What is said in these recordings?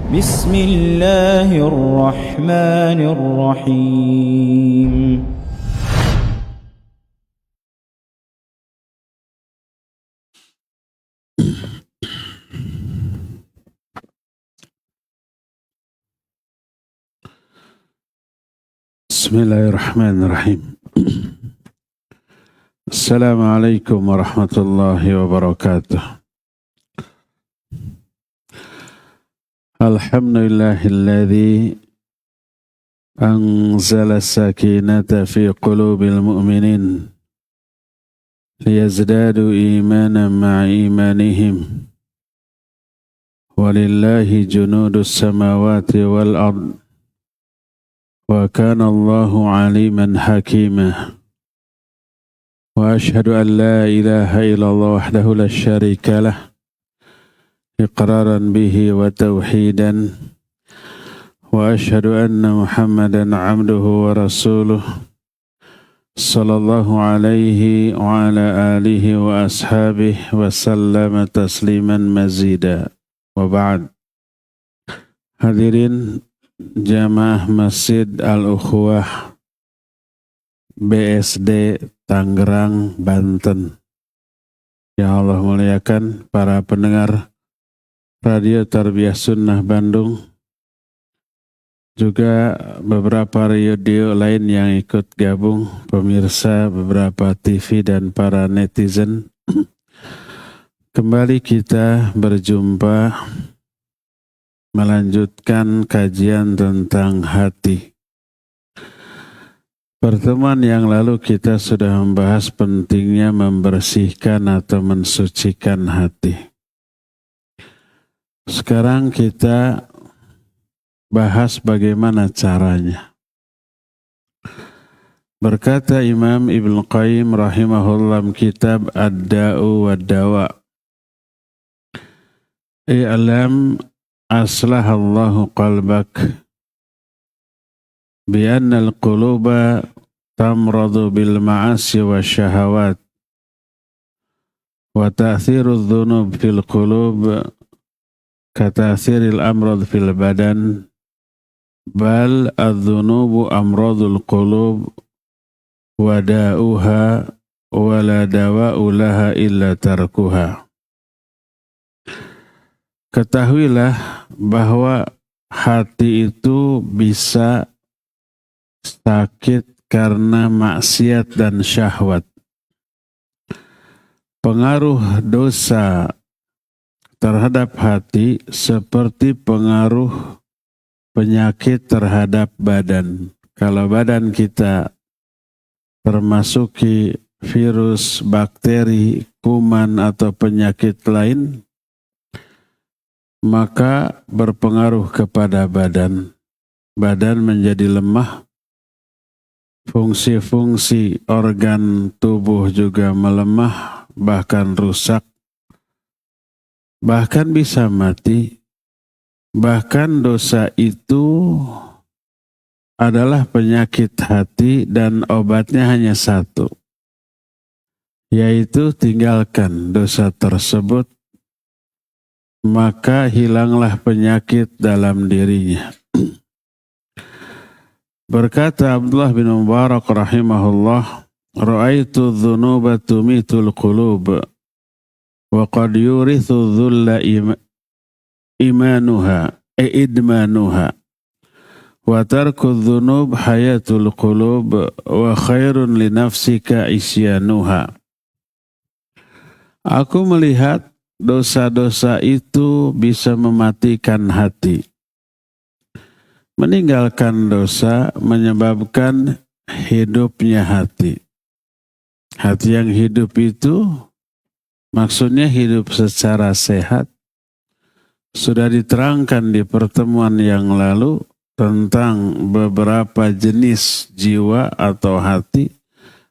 بسم الله الرحمن الرحيم بسم الله الرحمن الرحيم السلام عليكم ورحمة الله وبركاته الحمد لله الذي أنزل السكينة في قلوب المؤمنين ليزدادوا إيمانا مع إيمانهم ولله جنود السماوات والأرض وكان الله عليما حكيما وأشهد أن لا إله إلا الله وحده لا شريك له إقرارا به وتوحيدا وأشهد أن محمدا عبده ورسوله صلى الله عليه وعلى آله وأصحابه وسلم تسليما مزيدا وبعد. Hadirin Jamaah Masjid Al-Ukhuwah BSD Tangerang, Banten, yang Allah muliakan, para pendengar Radio Tarbiyah Sunnah Bandung, juga beberapa radio lain yang ikut gabung, pemirsa beberapa TV dan para netizen. Kembali kita berjumpa melanjutkan kajian tentang hati. Pertemuan yang lalu kita sudah membahas pentingnya membersihkan atau mensucikan hati. Sekarang kita bahas bagaimana caranya. Berkata Imam Ibnu Qayyim rahimahullah kitab Ad-Da'u wad-Dawa, i'lam aslahallahu qalbak bi anna al-quluba tamradu bil ma'asi wa syahawat wa ta'thiru adh-dhunub fil qulub ka ta'thiril amrad fil badan bal adh-dhunubu amradul qulub wa da'uha wa la dawa'u laha illa tarkuha. Ketahuilah bahwa hati itu bisa sakit karena maksiat dan syahwat. Pengaruh dosa terhadap hati seperti pengaruh penyakit terhadap badan. Kalau badan kita termasuki virus, bakteri, kuman atau penyakit lain, maka berpengaruh kepada badan. Badan menjadi lemah, fungsi-fungsi organ tubuh juga melemah, bahkan rusak, bahkan bisa mati. Bahkan dosa itu adalah penyakit hati dan obatnya hanya satu, yaitu tinggalkan dosa tersebut, maka hilanglah penyakit dalam dirinya. Berkata Abdullah bin Mubarak rahimahullah, ra'aitu dhunuba tumitul qulub wa qad yurithu dhulla idmanuha wa tarku dhunub hayatul qulub wa khairun li nafsika isyanuha. Aku melihat dosa-dosa itu bisa mematikan hati. Meninggalkan dosa menyebabkan hidupnya hati. Hati yang hidup itu maksudnya hidup secara sehat. Sudah diterangkan di pertemuan yang lalu tentang beberapa jenis jiwa atau hati.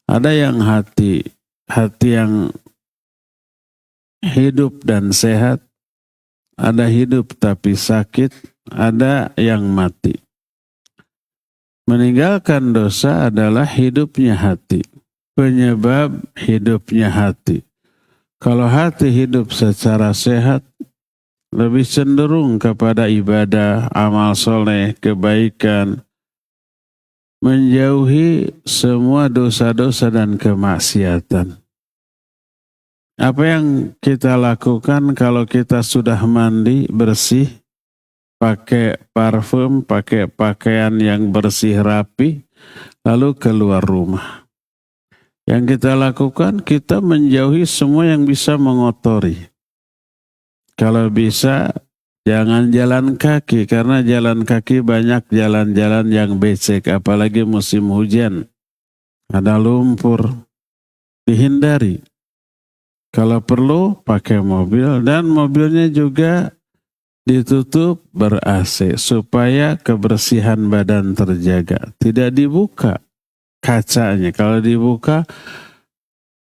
Ada yang hati yang hidup dan sehat, ada hidup tapi sakit, ada yang mati. Meninggalkan dosa adalah hidupnya hati, penyebab hidupnya hati. Kalau hati hidup secara sehat, lebih cenderung kepada ibadah, amal soleh, kebaikan, menjauhi semua dosa-dosa dan kemaksiatan. Apa yang kita lakukan kalau kita sudah mandi bersih, pakai parfum, pakai pakaian yang bersih rapi, lalu keluar rumah. Yang kita lakukan, kita menjauhi semua yang bisa mengotori. Kalau bisa, jangan jalan kaki, karena jalan kaki banyak jalan-jalan yang becek, apalagi musim hujan. Ada lumpur, dihindari. Kalau perlu, pakai mobil, dan mobilnya juga ditutup ber-AC, supaya kebersihan badan terjaga. Tidak dibuka kacanya, kalau dibuka,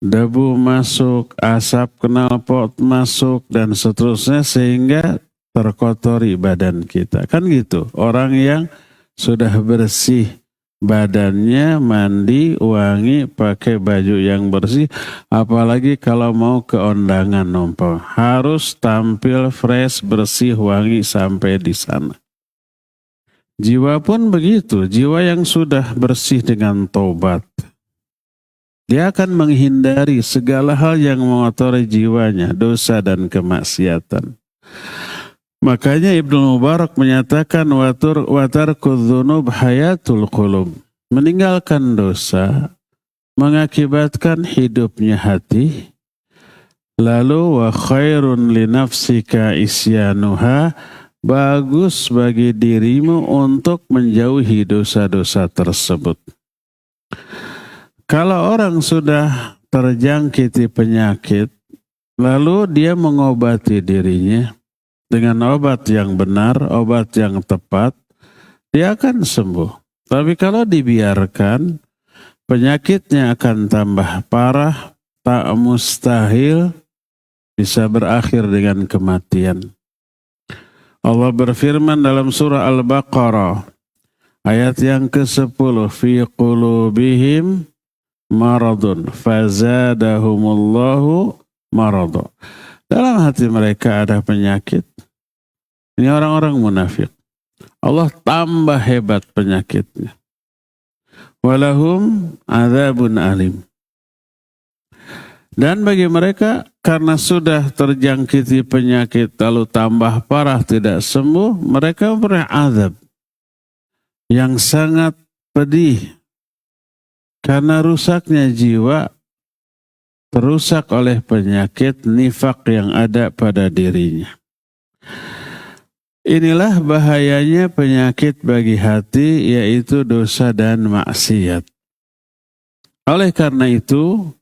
debu masuk, asap knalpot masuk, dan seterusnya, sehingga terkotori badan kita. Kan gitu, orang yang sudah bersih badannya, mandi, wangi, pakai baju yang bersih, apalagi kalau mau ke undangan numpang, harus tampil fresh, bersih, wangi sampai di sana. Jiwa pun begitu, jiwa yang sudah bersih dengan taubat, dia akan menghindari segala hal yang mengotori jiwanya, dosa dan kemaksiatan. Makanya Ibnu Mubarak menyatakan watarkudz dzunub hayatul qulub. Meninggalkan dosa mengakibatkan hidupnya hati. Lalu wa khairun li nafsika isyanuha, bagus bagi dirimu untuk menjauhi dosa-dosa tersebut. Kalau orang sudah terjangkiti penyakit, lalu dia mengobati dirinya dengan obat yang benar, obat yang tepat, dia akan sembuh. Tapi kalau dibiarkan, penyakitnya akan tambah parah, tak mustahil bisa berakhir dengan kematian. Allah berfirman dalam surah Al-Baqarah, ayat yang ke-10, fi qulubihim maradun fazadahumullahu maradu. Dalam hati mereka ada penyakit. Ini orang-orang munafik. Allah tambah hebat penyakitnya. Walahum adzabun alim. Dan bagi mereka, karena sudah terjangkiti penyakit lalu tambah parah tidak sembuh, mereka memperoleh azab yang sangat pedih. Karena rusaknya jiwa, terusak oleh penyakit nifak yang ada pada dirinya. Inilah bahayanya penyakit bagi hati, yaitu dosa dan maksiat. Oleh karena itu,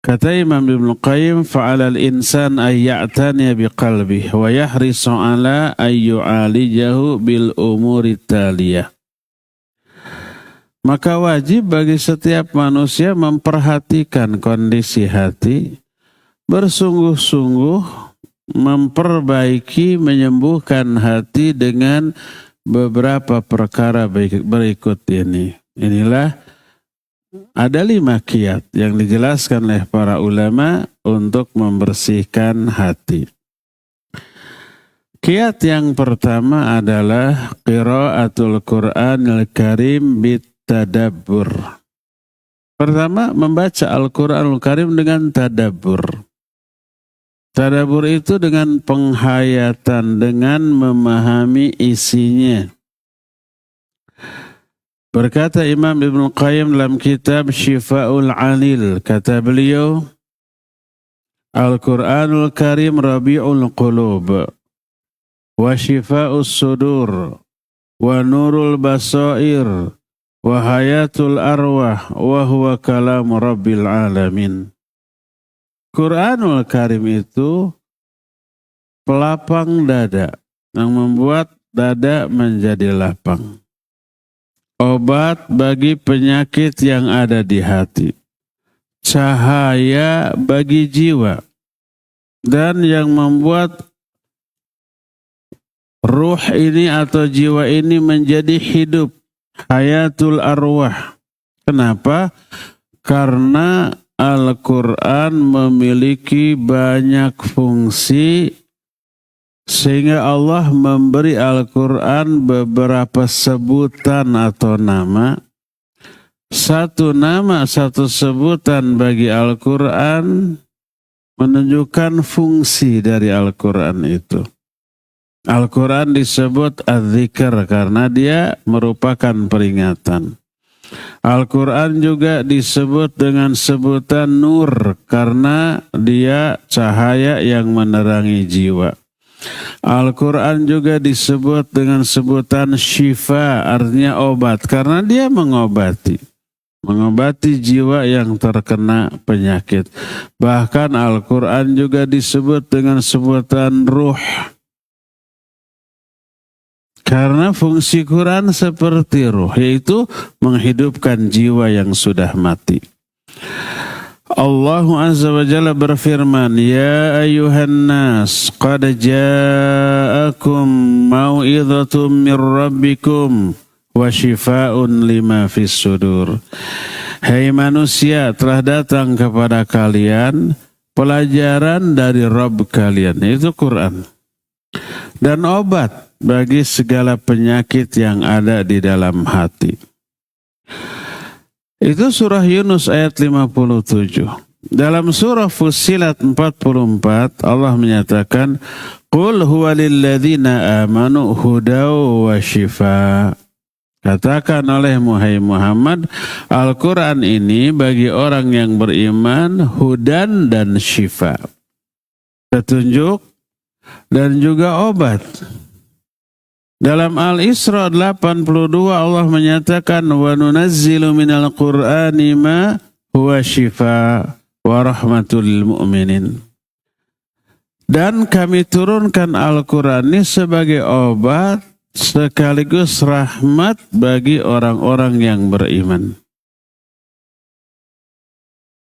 kata Imam Ibnu Qayyim, fa'alal insan ayya'taniya biqalbih wa yahrisu ala ayyu'alijahu bil umuri taliyah. Maka wajib bagi setiap manusia memperhatikan kondisi hati, bersungguh-sungguh memperbaiki, menyembuhkan hati dengan beberapa perkara berikut ini. Inilah ada 5 kiat yang dijelaskan oleh para ulama untuk membersihkan hati. Kiat yang pertama adalah qiraatul Qur'anil Karim bitadabbur. Pertama, membaca Al-Qur'anul Karim dengan tadabbur. Tadabbur itu dengan penghayatan, dengan memahami isinya. Berkata Imam Ibnu Qayyim dalam kitab Syifa'ul Alil, kata beliau, Al-Qur'anul Karim Rabi'ul Qulub wa Syifa'us Sudur wa Nurul Basair wa Hayatul Arwah wa huwa kalamu Rabbil Alamin. Qur'anul Karim itu pelapang dada yang membuat dada menjadi lapang. Obat bagi penyakit yang ada di hati. Cahaya bagi jiwa. Dan yang membuat ruh ini atau jiwa ini menjadi hidup. Hayatul arwah. Kenapa? Karena Al-Quran memiliki banyak fungsi Sehingga Allah memberi Al-Quran beberapa sebutan atau nama. Satu nama, satu sebutan bagi Al-Quran menunjukkan fungsi dari Al-Quran itu. Al-Quran disebut Az-Zikr karena dia merupakan peringatan. Al-Quran juga disebut dengan sebutan Nur karena dia cahaya yang menerangi jiwa. Al-Quran juga disebut dengan sebutan Syifa, artinya obat, karena dia mengobati jiwa yang terkena penyakit. Bahkan Al-Quran juga disebut dengan sebutan Ruh, karena fungsi Quran seperti ruh, yaitu menghidupkan jiwa yang sudah mati. Allah Azza wa Jalla berfirman, Ya ayuhan nas, qad ja'akum mau'idhatum min rabbikum wa shifaa'un lima fis sudur. Hai manusia, telah datang kepada kalian pelajaran dari Rabb kalian, yaitu Quran, dan obat bagi segala penyakit yang ada di dalam hati. Itu surah Yunus ayat 57. Dalam surah Fussilat 44 Allah menyatakan, Qul huwa lilladzina amanu hudaw wa shifa. Katakan oleh Muhammad, Al-Quran ini bagi orang yang beriman hudan dan shifa, petunjuk dan juga obat. Dalam Al-Isra 82 Allah menyatakan, wa nunazzilu minal Qur'ani ma huwa shifa wa rahmatul lil mu'minin. Dan kami turunkan Al-Quran ini sebagai obat sekaligus rahmat bagi orang-orang yang beriman.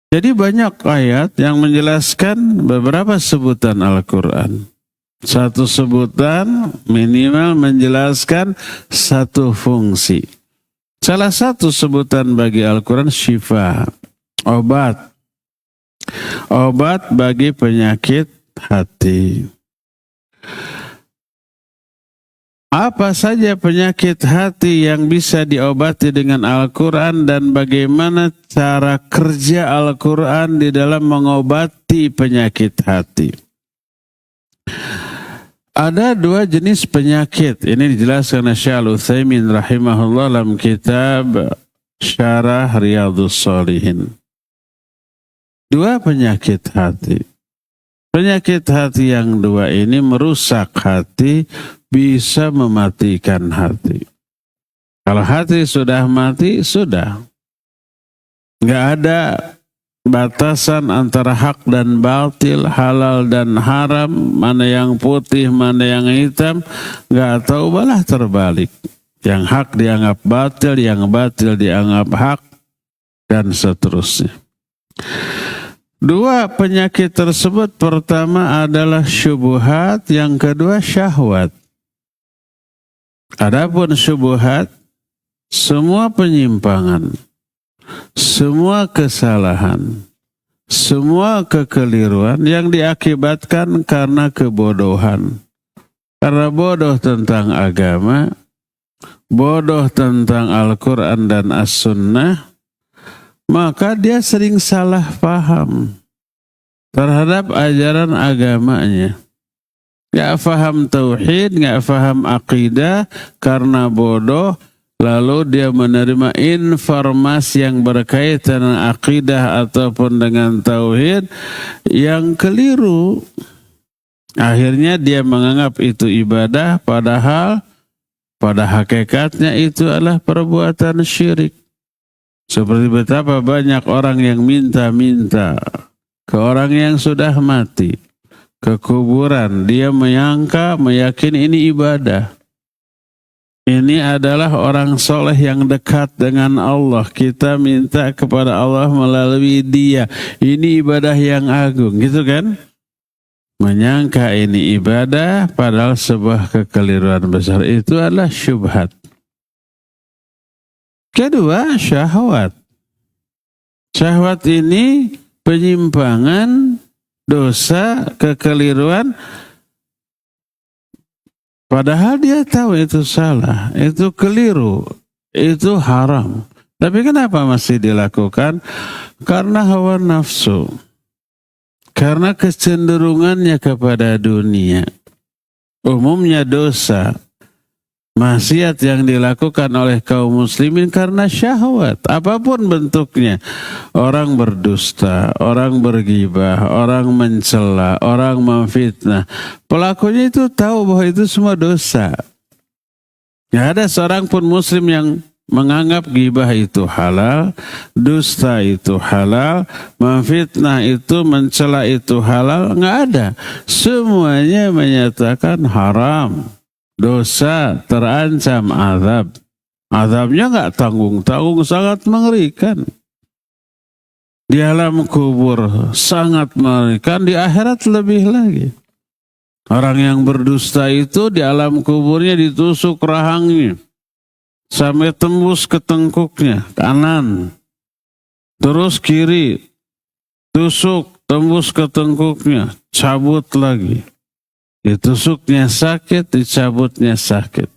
Jadi banyak ayat yang menjelaskan beberapa sebutan Al-Quran. Satu sebutan minimal menjelaskan satu fungsi. Salah satu sebutan bagi Al-Quran syifa, obat. Obat bagi penyakit hati. Apa saja penyakit hati yang bisa diobati dengan Al-Quran dan bagaimana cara kerja Al-Quran di dalam mengobati penyakit hati? Ada dua jenis penyakit. Ini dijelaskan oleh Syekh Al-Utsaimin rahimahullah dalam kitab Syarah Riyadhus Shalihin. Dua penyakit hati. Penyakit hati yang dua ini merusak hati, bisa mematikan hati. Kalau hati sudah mati, sudah. Nggak ada batasan antara hak dan batil, halal dan haram, mana yang putih, mana yang hitam, nggak tahu, malah terbalik. Yang hak dianggap batil, yang batil dianggap hak, dan seterusnya. Dua penyakit tersebut, pertama adalah syubhat, yang kedua syahwat. Adapun syubhat, semua penyimpangan, semua kesalahan, semua kekeliruan yang diakibatkan karena kebodohan. Karena bodoh tentang agama, bodoh tentang Al-Quran dan As-Sunnah, maka dia sering salah paham terhadap ajaran agamanya. Gak faham tauhid, gak faham akidah karena bodoh. Lalu dia menerima informasi yang berkaitan dengan akidah ataupun dengan tauhid yang keliru. Akhirnya dia menganggap itu ibadah, padahal pada hakikatnya itu adalah perbuatan syirik. Seperti betapa banyak orang yang minta-minta ke orang yang sudah mati, ke kuburan. Dia meyakini ini ibadah. Ini adalah orang soleh yang dekat dengan Allah. Kita minta kepada Allah melalui dia. Ini ibadah yang agung, gitu kan? Menyangka ini ibadah, padahal sebuah kekeliruan besar. Itu adalah syubhat. Kedua, syahwat. Syahwat ini penyimpangan, dosa, kekeliruan Padahal dia tahu itu salah, itu keliru, itu haram. Tapi kenapa masih dilakukan? Karena hawa nafsu. Karena kecenderungannya kepada dunia. Umumnya dosa, maksiat yang dilakukan oleh kaum muslimin karena syahwat, apapun bentuknya. Orang berdusta, orang bergibah, orang mencela, orang memfitnah. Pelakunya itu tahu bahwa itu semua dosa. Tidak ada seorang pun muslim yang menganggap gibah itu halal, dusta itu halal, memfitnah itu, mencela itu halal. Nggak ada. Semuanya menyatakan haram. Dosa, terancam azab. Azabnya nggak tanggung-tanggung, sangat mengerikan. Di alam kubur sangat mengerikan, di akhirat lebih lagi. Orang yang berdusta itu di alam kuburnya ditusuk rahangnya sampai tembus ke tengkuknya kanan, terus kiri, tusuk tembus ke tengkuknya, cabut lagi. Ditusuknya sakit, dicabutnya sakit.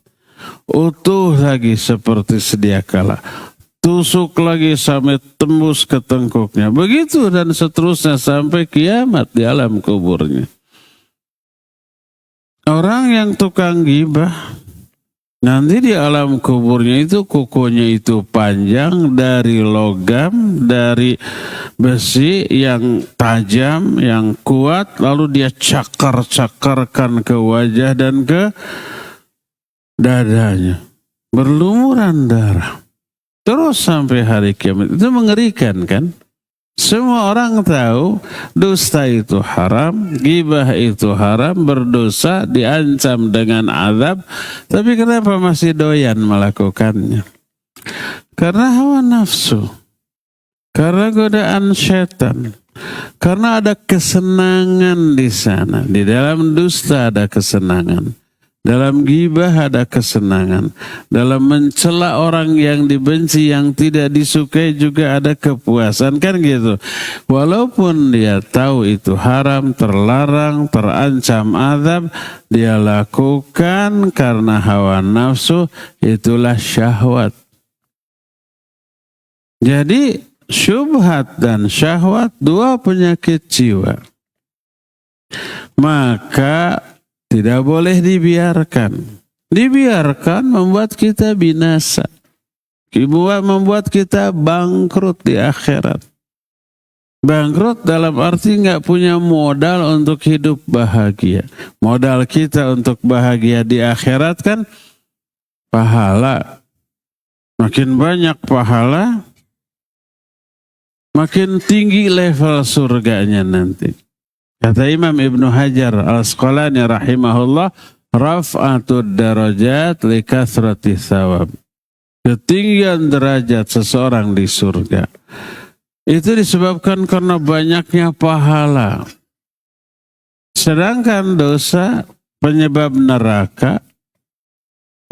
Utuh lagi seperti sedia kala. Tusuk lagi sampai tembus ke tengkuknya. Begitu dan seterusnya sampai kiamat di alam kuburnya. Orang yang tukang gibah, nanti di alam kuburnya itu kukunya itu panjang dari logam, dari besi yang tajam, yang kuat, lalu dia cakar-cakarkan ke wajah dan ke dadanya. Berlumuran darah. Terus sampai hari kiamat. Itu mengerikan kan? Semua orang tahu dusta itu haram, gibah itu haram, berdosa, diancam dengan azab. Tapi kenapa masih doyan melakukannya? Karena hawa nafsu. Karena godaan setan. Karena ada kesenangan di sana. Di dalam dusta ada kesenangan. Dalam gibah ada kesenangan. Dalam mencela orang yang dibenci, yang tidak disukai juga ada kepuasan. Kan gitu. Walaupun dia tahu itu haram, terlarang, terancam azab, dia lakukan karena hawa nafsu, itulah syahwat. Jadi syubhat dan syahwat dua penyakit jiwa. Maka tidak boleh dibiarkan. Dibiarkan membuat kita binasa. Membuat kita bangkrut di akhirat. Bangkrut dalam arti nggak punya modal untuk hidup bahagia. Modal kita untuk bahagia di akhirat kan pahala. Makin banyak pahala, makin tinggi level surganya nanti. Kata Imam Ibnu Hajar Al-Asqalani rahimahullah, raf'atud darajat li kathrati thawab. Ketinggian derajat seseorang di surga itu disebabkan karena banyaknya pahala. Sedangkan dosa penyebab neraka,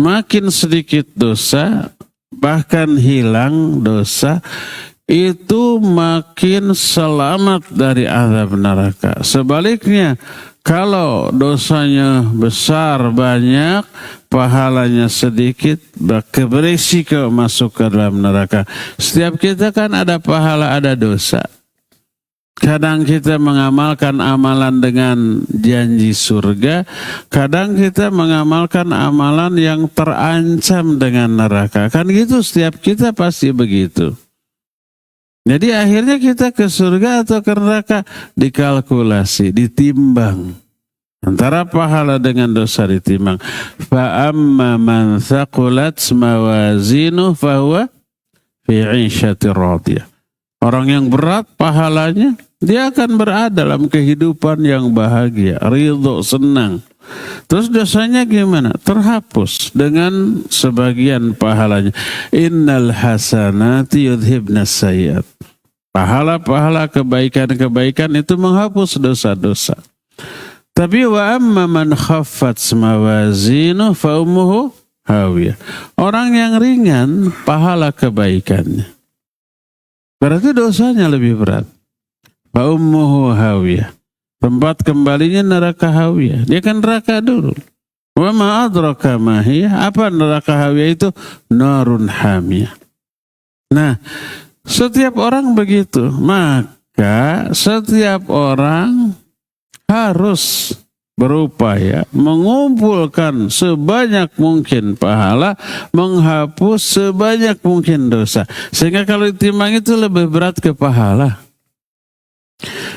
makin sedikit dosa, bahkan hilang dosa, itu makin selamat dari azab neraka. Sebaliknya, kalau dosanya besar banyak, pahalanya sedikit, beresiko masuk ke dalam neraka. Setiap kita kan ada pahala, ada dosa. Kadang kita mengamalkan amalan dengan janji surga, kadang kita mengamalkan amalan yang terancam dengan neraka. Kan gitu, setiap kita pasti begitu. Jadi akhirnya kita ke surga atau ke neraka dikalkulasi, ditimbang. Antara pahala dengan dosa ditimbang. Fa amma man thaqulat mawazinuhu fahuwa fi 'ishatir radiyah. Orang yang berat pahalanya, dia akan berada dalam kehidupan yang bahagia, ridho, senang. Terus dosanya gimana? Terhapus dengan sebagian pahalanya. Innal hasanati yudhibnas sayyiat. Pahala-pahala kebaikan-kebaikan itu menghapus dosa-dosa. Tapi wa amma man khaffat mawazinu fa ummuhu hawiyah. Orang yang ringan pahala kebaikannya, berarti dosanya lebih berat. Fa ummuhu hawiyah. Tempat kembalinya neraka hawiyah. Dia kan neraka dulu. Wa ma adraka ma hiya, apa neraka hawiyah itu? Narun hamiyah. Nah, setiap orang begitu, maka setiap orang harus berupaya mengumpulkan sebanyak mungkin pahala, menghapus sebanyak mungkin dosa. Sehingga kalau ditimbang itu lebih berat ke pahala.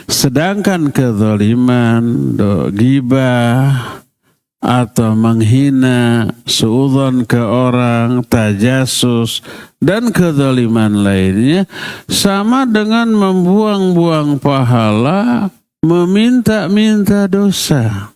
Sedangkan kezaliman, ghibah, atau menghina, suudzon ke orang, tajasus, dan kezaliman lainnya sama dengan membuang-buang pahala, meminta-minta dosa.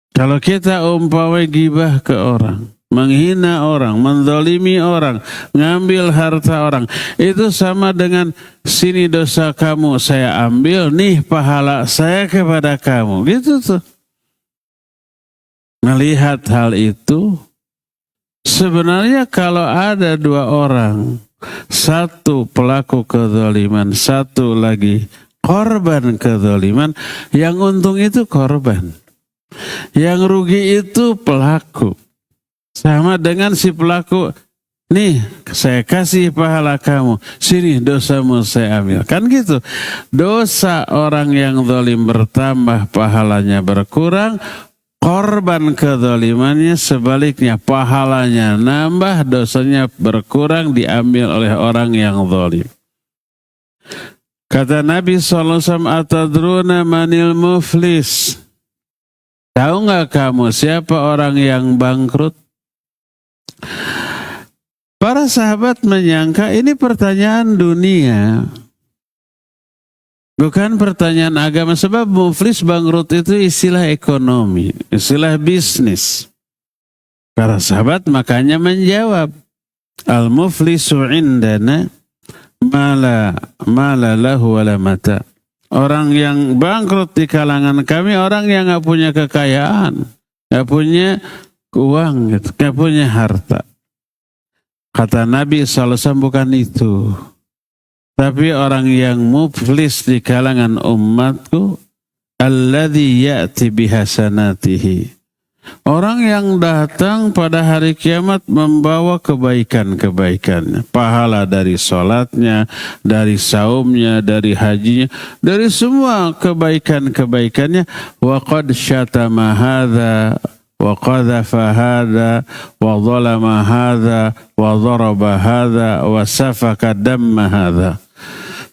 Kalau kita umpamai ghibah ke orang, menghina orang, menzalimi orang, ngambil harta orang, itu sama dengan sini dosa kamu saya ambil, nih pahala saya kepada kamu. Gitu tuh. Melihat hal itu, sebenarnya kalau ada dua orang, satu pelaku kezaliman, satu lagi korban kezaliman, yang untung itu korban, yang rugi itu pelaku. Sama dengan si pelaku, nih saya kasih pahala kamu, sini dosamu saya ambil. Kan gitu. Dosa orang yang zalim bertambah, pahalanya berkurang. Korban kezalimannya sebaliknya, pahalanya nambah, dosanya berkurang, diambil oleh orang yang zalim. Kata Nabi SAW, atadruna manil muflis? Tahu nggak kamu siapa orang yang bangkrut? Para sahabat menyangka ini pertanyaan dunia, bukan pertanyaan agama. Sebab muflis, bangkrut itu istilah ekonomi, istilah bisnis. Para sahabat makanya menjawab, al-muflisu indana mala lahu wala mata. Orang yang bangkrut di kalangan kami, orang yang gak punya kekayaan, gak punya uang, gak punya harta. Kata Nabi SAW, bukan itu. Tapi orang yang muflis di kalangan umatku, alladzi ya'ti bihasanatihi. Orang yang datang pada hari kiamat membawa kebaikan-kebaikannya. Pahala dari sholatnya, dari saumnya, dari hajinya, dari semua kebaikan-kebaikannya. Wa qad syatama hadza, wa qadhafa hadza, wa zalama hadza, wa daraba hadza, wa safaka damma hadza.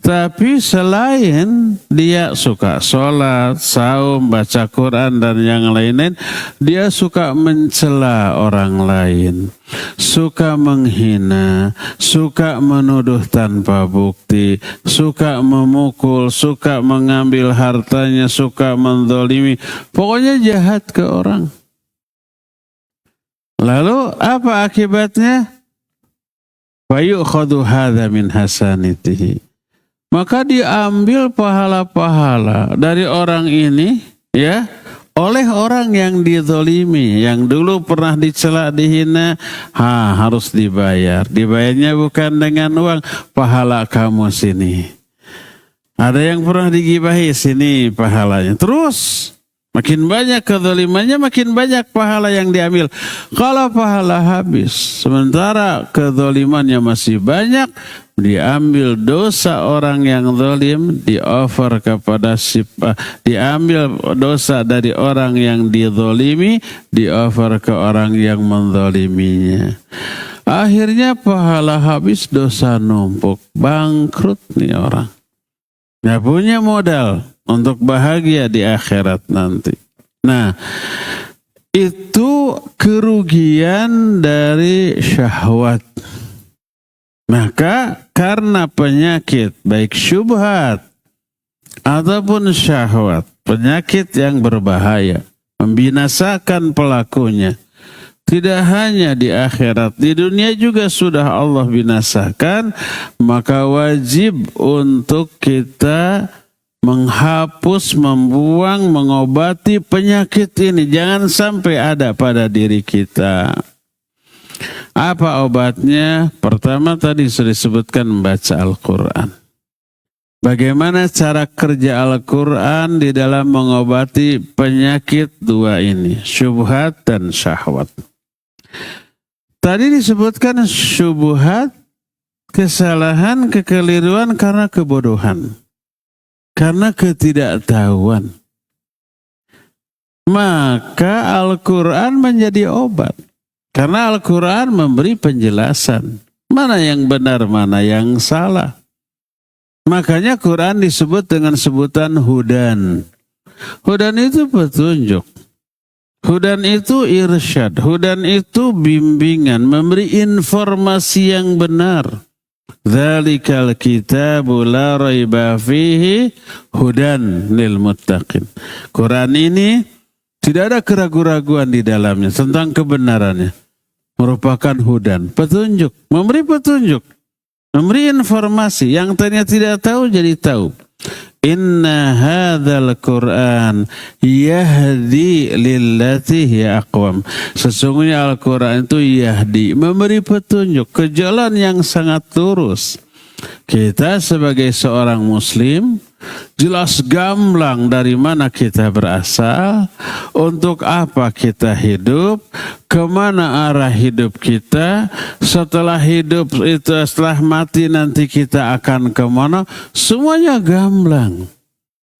Tapi selain dia suka sholat, saum, baca Quran, dan yang lain-lain, dia suka mencela orang lain, suka menghina, suka menuduh tanpa bukti, suka memukul, suka mengambil hartanya, suka menzalimi, pokoknya jahat ke orang. Lalu apa akibatnya? Fayukhadhu hadza min hasanatihi. Maka diambil pahala-pahala dari orang ini, ya, oleh orang yang dizalimi, yang dulu pernah dicela, dihina, harus dibayar. Dibayarnya bukan dengan uang, pahala kamu sini. Ada yang pernah digibahi, sini pahalanya. Terus makin banyak kezalimannya, makin banyak pahala yang diambil. Kalau pahala habis, sementara kezalimannya masih banyak, diambil dosa orang yang zalim, di-offer kepada diambil dosa dari orang yang dizalimi, di-offer ke orang yang menzaliminya. Akhirnya pahala habis, dosa numpuk, bangkrut nih orang. Nggak punya modal untuk bahagia di akhirat nanti. Nah, itu kerugian dari syahwat. Maka karena penyakit baik syubhat ataupun syahwat, penyakit yang berbahaya, membinasakan pelakunya, tidak hanya di akhirat, di dunia juga sudah Allah binasakan, maka wajib untuk kita menghapus, membuang, mengobati penyakit ini. Jangan sampai ada pada diri kita. Apa obatnya? Pertama tadi sudah disebutkan, membaca Al-Quran. Bagaimana cara kerja Al-Quran di dalam mengobati penyakit dua ini, syubhat dan syahwat. Tadi disebutkan syubhat, kesalahan, kekeliruan karena kebodohan, karena ketidaktahuan. Maka Al-Quran menjadi obat. Karena Al-Quran memberi penjelasan. Mana yang benar, mana yang salah. Makanya Quran disebut dengan sebutan hudan. Hudan itu petunjuk. Hudan itu irsyad. Hudan itu bimbingan. Memberi informasi yang benar. Dzalikal kitabu la raiba fihi hudan lil muttaqin. Quran ini tidak ada keraguan-raguan di dalamnya tentang kebenarannya. Merupakan hudan, petunjuk, memberi petunjuk, memberi informasi yang tadinya tidak tahu jadi tahu. Inna hadzal Qur'an yahdi lillati hiya aqwam. Sesungguhnya Al-Quran itu yahdi, memberi petunjuk ke jalan yang sangat lurus. Kita sebagai seorang muslim jelas gamblang dari mana kita berasal, untuk apa kita hidup, kemana arah hidup kita, setelah hidup itu, setelah mati nanti kita akan kemana, semuanya gamblang.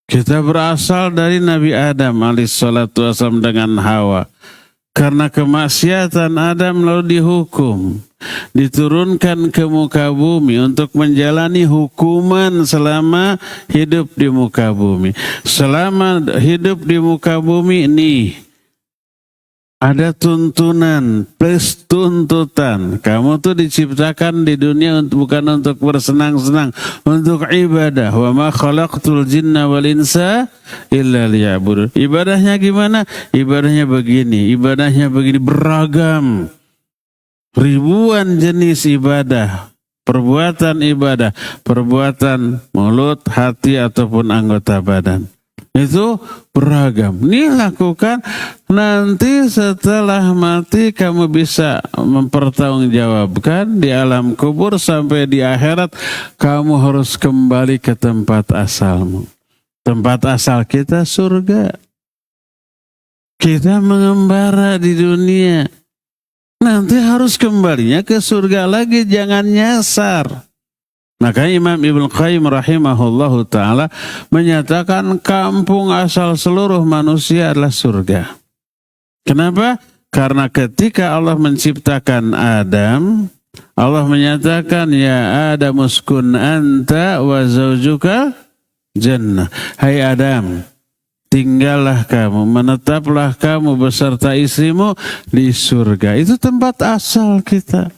Kita berasal dari Nabi Adam alaihissalatu wassalam dengan Hawa. Karena kemaksiatan Adam lalu dihukum, diturunkan ke muka bumi untuk menjalani hukuman selama hidup di muka bumi. Selama hidup di muka bumi nih, ada tuntunan plus tuntutan. Kamu tuh diciptakan di dunia bukan untuk bersenang-senang, untuk ibadah. Wa ma khalaqtul jinna wal insa illa liya'budun. Ibadahnya gimana? Ibadahnya begini, beragam. Ribuan jenis ibadah, perbuatan ibadah, perbuatan mulut, hati ataupun anggota badan. Itu beragam. Ini lakukan, nanti setelah mati kamu bisa mempertanggungjawabkan di alam kubur, sampai di akhirat kamu harus kembali ke tempat asalmu. Tempat asal kita surga. Kita mengembara di dunia. Nanti harus kembalinya ke surga lagi, jangan nyasar. Maka Imam Ibnu Qayyim rahimahullahu ta'ala menyatakan kampung asal seluruh manusia adalah surga. Kenapa? Karena ketika Allah menciptakan Adam, Allah menyatakan, ya Adam uskun anta wa zawjuka jannah. Hai Adam, tinggallah kamu, menetaplah kamu beserta istrimu di surga. Itu tempat asal kita.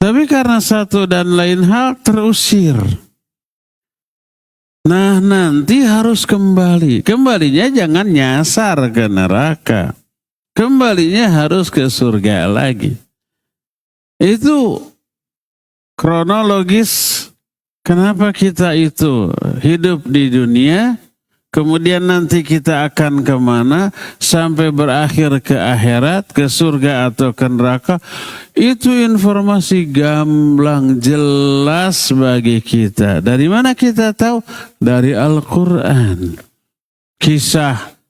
Tapi karena satu dan lain hal terusir. Nah, nanti harus kembali. Kembalinya jangan nyasar ke neraka. Kembalinya harus ke surga lagi. Itu kronologis kenapa kita itu hidup di dunia. Kemudian nanti kita akan kemana sampai berakhir ke akhirat, ke surga atau ke neraka. Itu informasi gamblang jelas bagi kita. Dari mana kita tahu? Dari Al-Quran. Kisah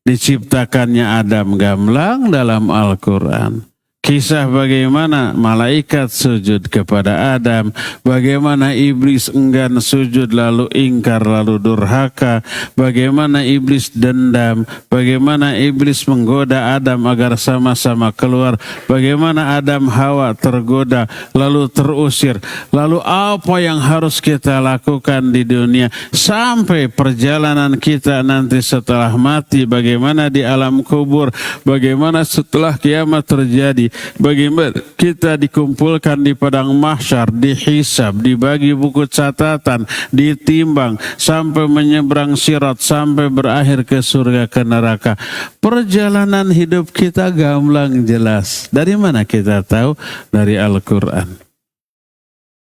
diciptakannya Adam gamblang dalam Al-Quran. Kisah bagaimana malaikat sujud kepada Adam, bagaimana iblis enggan sujud lalu ingkar lalu durhaka, bagaimana iblis dendam, bagaimana iblis menggoda Adam agar sama-sama keluar, bagaimana Adam Hawa tergoda lalu terusir, lalu apa yang harus kita lakukan di dunia sampai perjalanan kita nanti setelah mati, bagaimana di alam kubur, bagaimana setelah kiamat terjadi, bagaimana kita dikumpulkan di padang mahsyar, dihisab, dibagi buku catatan, ditimbang sampai menyeberang sirat, sampai berakhir ke surga ke neraka. Perjalanan hidup kita gamblang jelas. Dari mana kita tahu? Dari Al-Quran.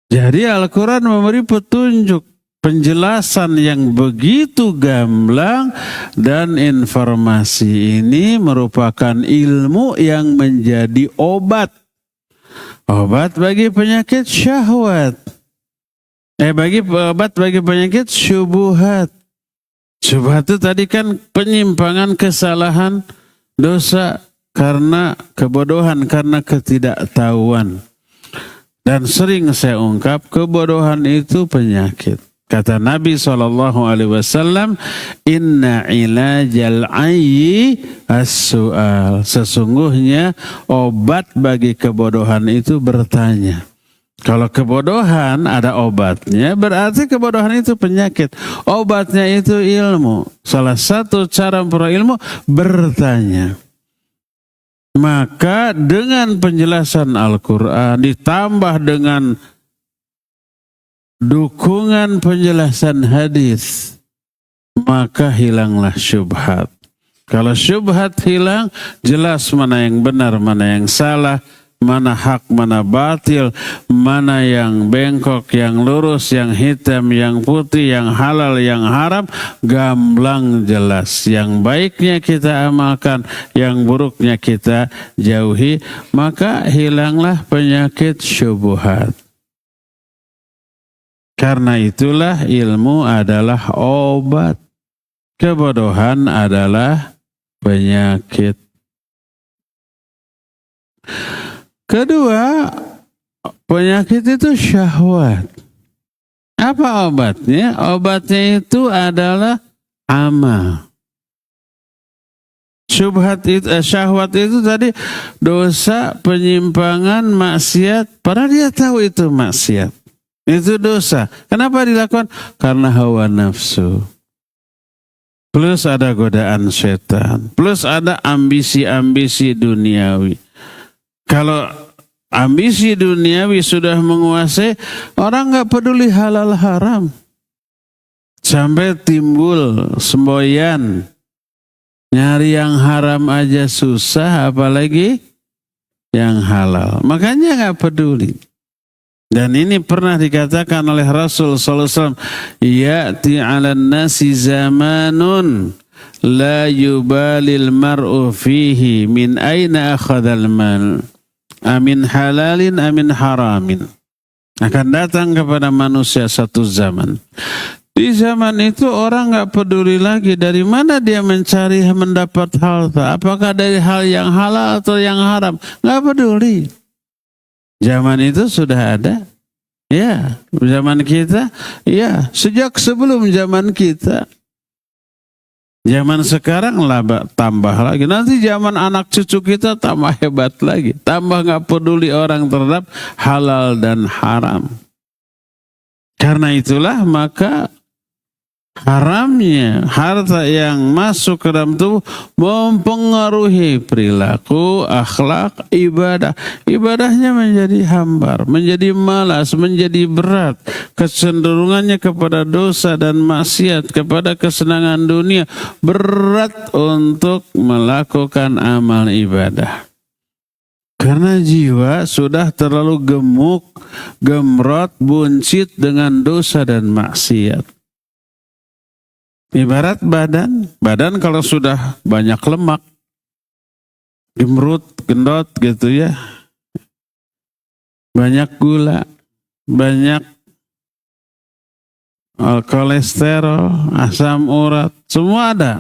Jadi Al-Quran memberi petunjuk, penjelasan yang begitu gamblang, dan informasi ini merupakan ilmu yang menjadi obat. Obat bagi penyakit syahwat. Obat bagi penyakit syubhat. Syubhat itu tadi kan penyimpangan, kesalahan, dosa karena kebodohan, karena ketidaktahuan. Dan sering saya ungkap, kebodohan itu penyakit. Kata Nabi SAW, inna ilajal ayyi as-su'al. Sesungguhnya obat bagi kebodohan itu bertanya. Kalau kebodohan ada obatnya, berarti kebodohan itu penyakit. Obatnya itu ilmu. Salah satu cara memperoleh ilmu, bertanya. Maka dengan penjelasan Al-Quran ditambah dengan dukungan penjelasan hadis, maka hilanglah syubhat. Kalau syubhat hilang, jelas mana yang benar, mana yang salah, mana hak, mana batil, mana yang bengkok, yang lurus, yang hitam, yang putih, yang halal, yang haram, gamblang jelas. Yang baiknya kita amalkan, yang buruknya kita jauhi, maka hilanglah penyakit syubhat. Karena itulah ilmu adalah obat, kebodohan adalah penyakit. Kedua, penyakit itu syahwat. Apa obatnya? Obatnya itu adalah amal. Syahwat itu tadi dosa, penyimpangan, maksiat. Padahal dia tahu itu maksiat. Itu dosa. Kenapa dilakukan? Karena hawa nafsu. Plus ada godaan setan. Plus ada ambisi-ambisi duniawi. Kalau ambisi duniawi sudah menguasai, orang nggak peduli halal haram. Sampai timbul semboyan. Nyari yang haram aja susah, apalagi yang halal. Makanya nggak peduli. Dan ini pernah dikatakan oleh Rasul SAW. Ya'ti 'alan nasi zamanun la yubalil mar'u fihi min aina akhadhal mal. Amin halalin, amin haramin. Akan datang kepada manusia satu zaman. Di zaman itu orang nggak peduli lagi dari mana dia mencari mendapat harta. Apakah dari hal yang halal atau yang haram. Nggak peduli. Zaman itu sudah ada. Ya, zaman kita. Ya, sejak sebelum zaman kita. Zaman sekarang tambah lagi. Nanti zaman anak cucu kita tambah hebat lagi. Tambah gak peduli orang terhadap halal dan haram. Karena itulah maka haramnya harta yang masuk ke dalam tubuh mempengaruhi perilaku, akhlak, ibadah. Ibadahnya menjadi hambar, menjadi malas, menjadi berat. Kecenderungannya kepada dosa dan maksiat, kepada kesenangan dunia. Berat untuk melakukan amal ibadah. Karena jiwa sudah terlalu gemuk, gemrot, buncit dengan dosa dan maksiat. Ibarat badan kalau sudah banyak lemak, gemrut, gendot gitu ya, banyak gula, banyak kolesterol, asam urat, semua ada.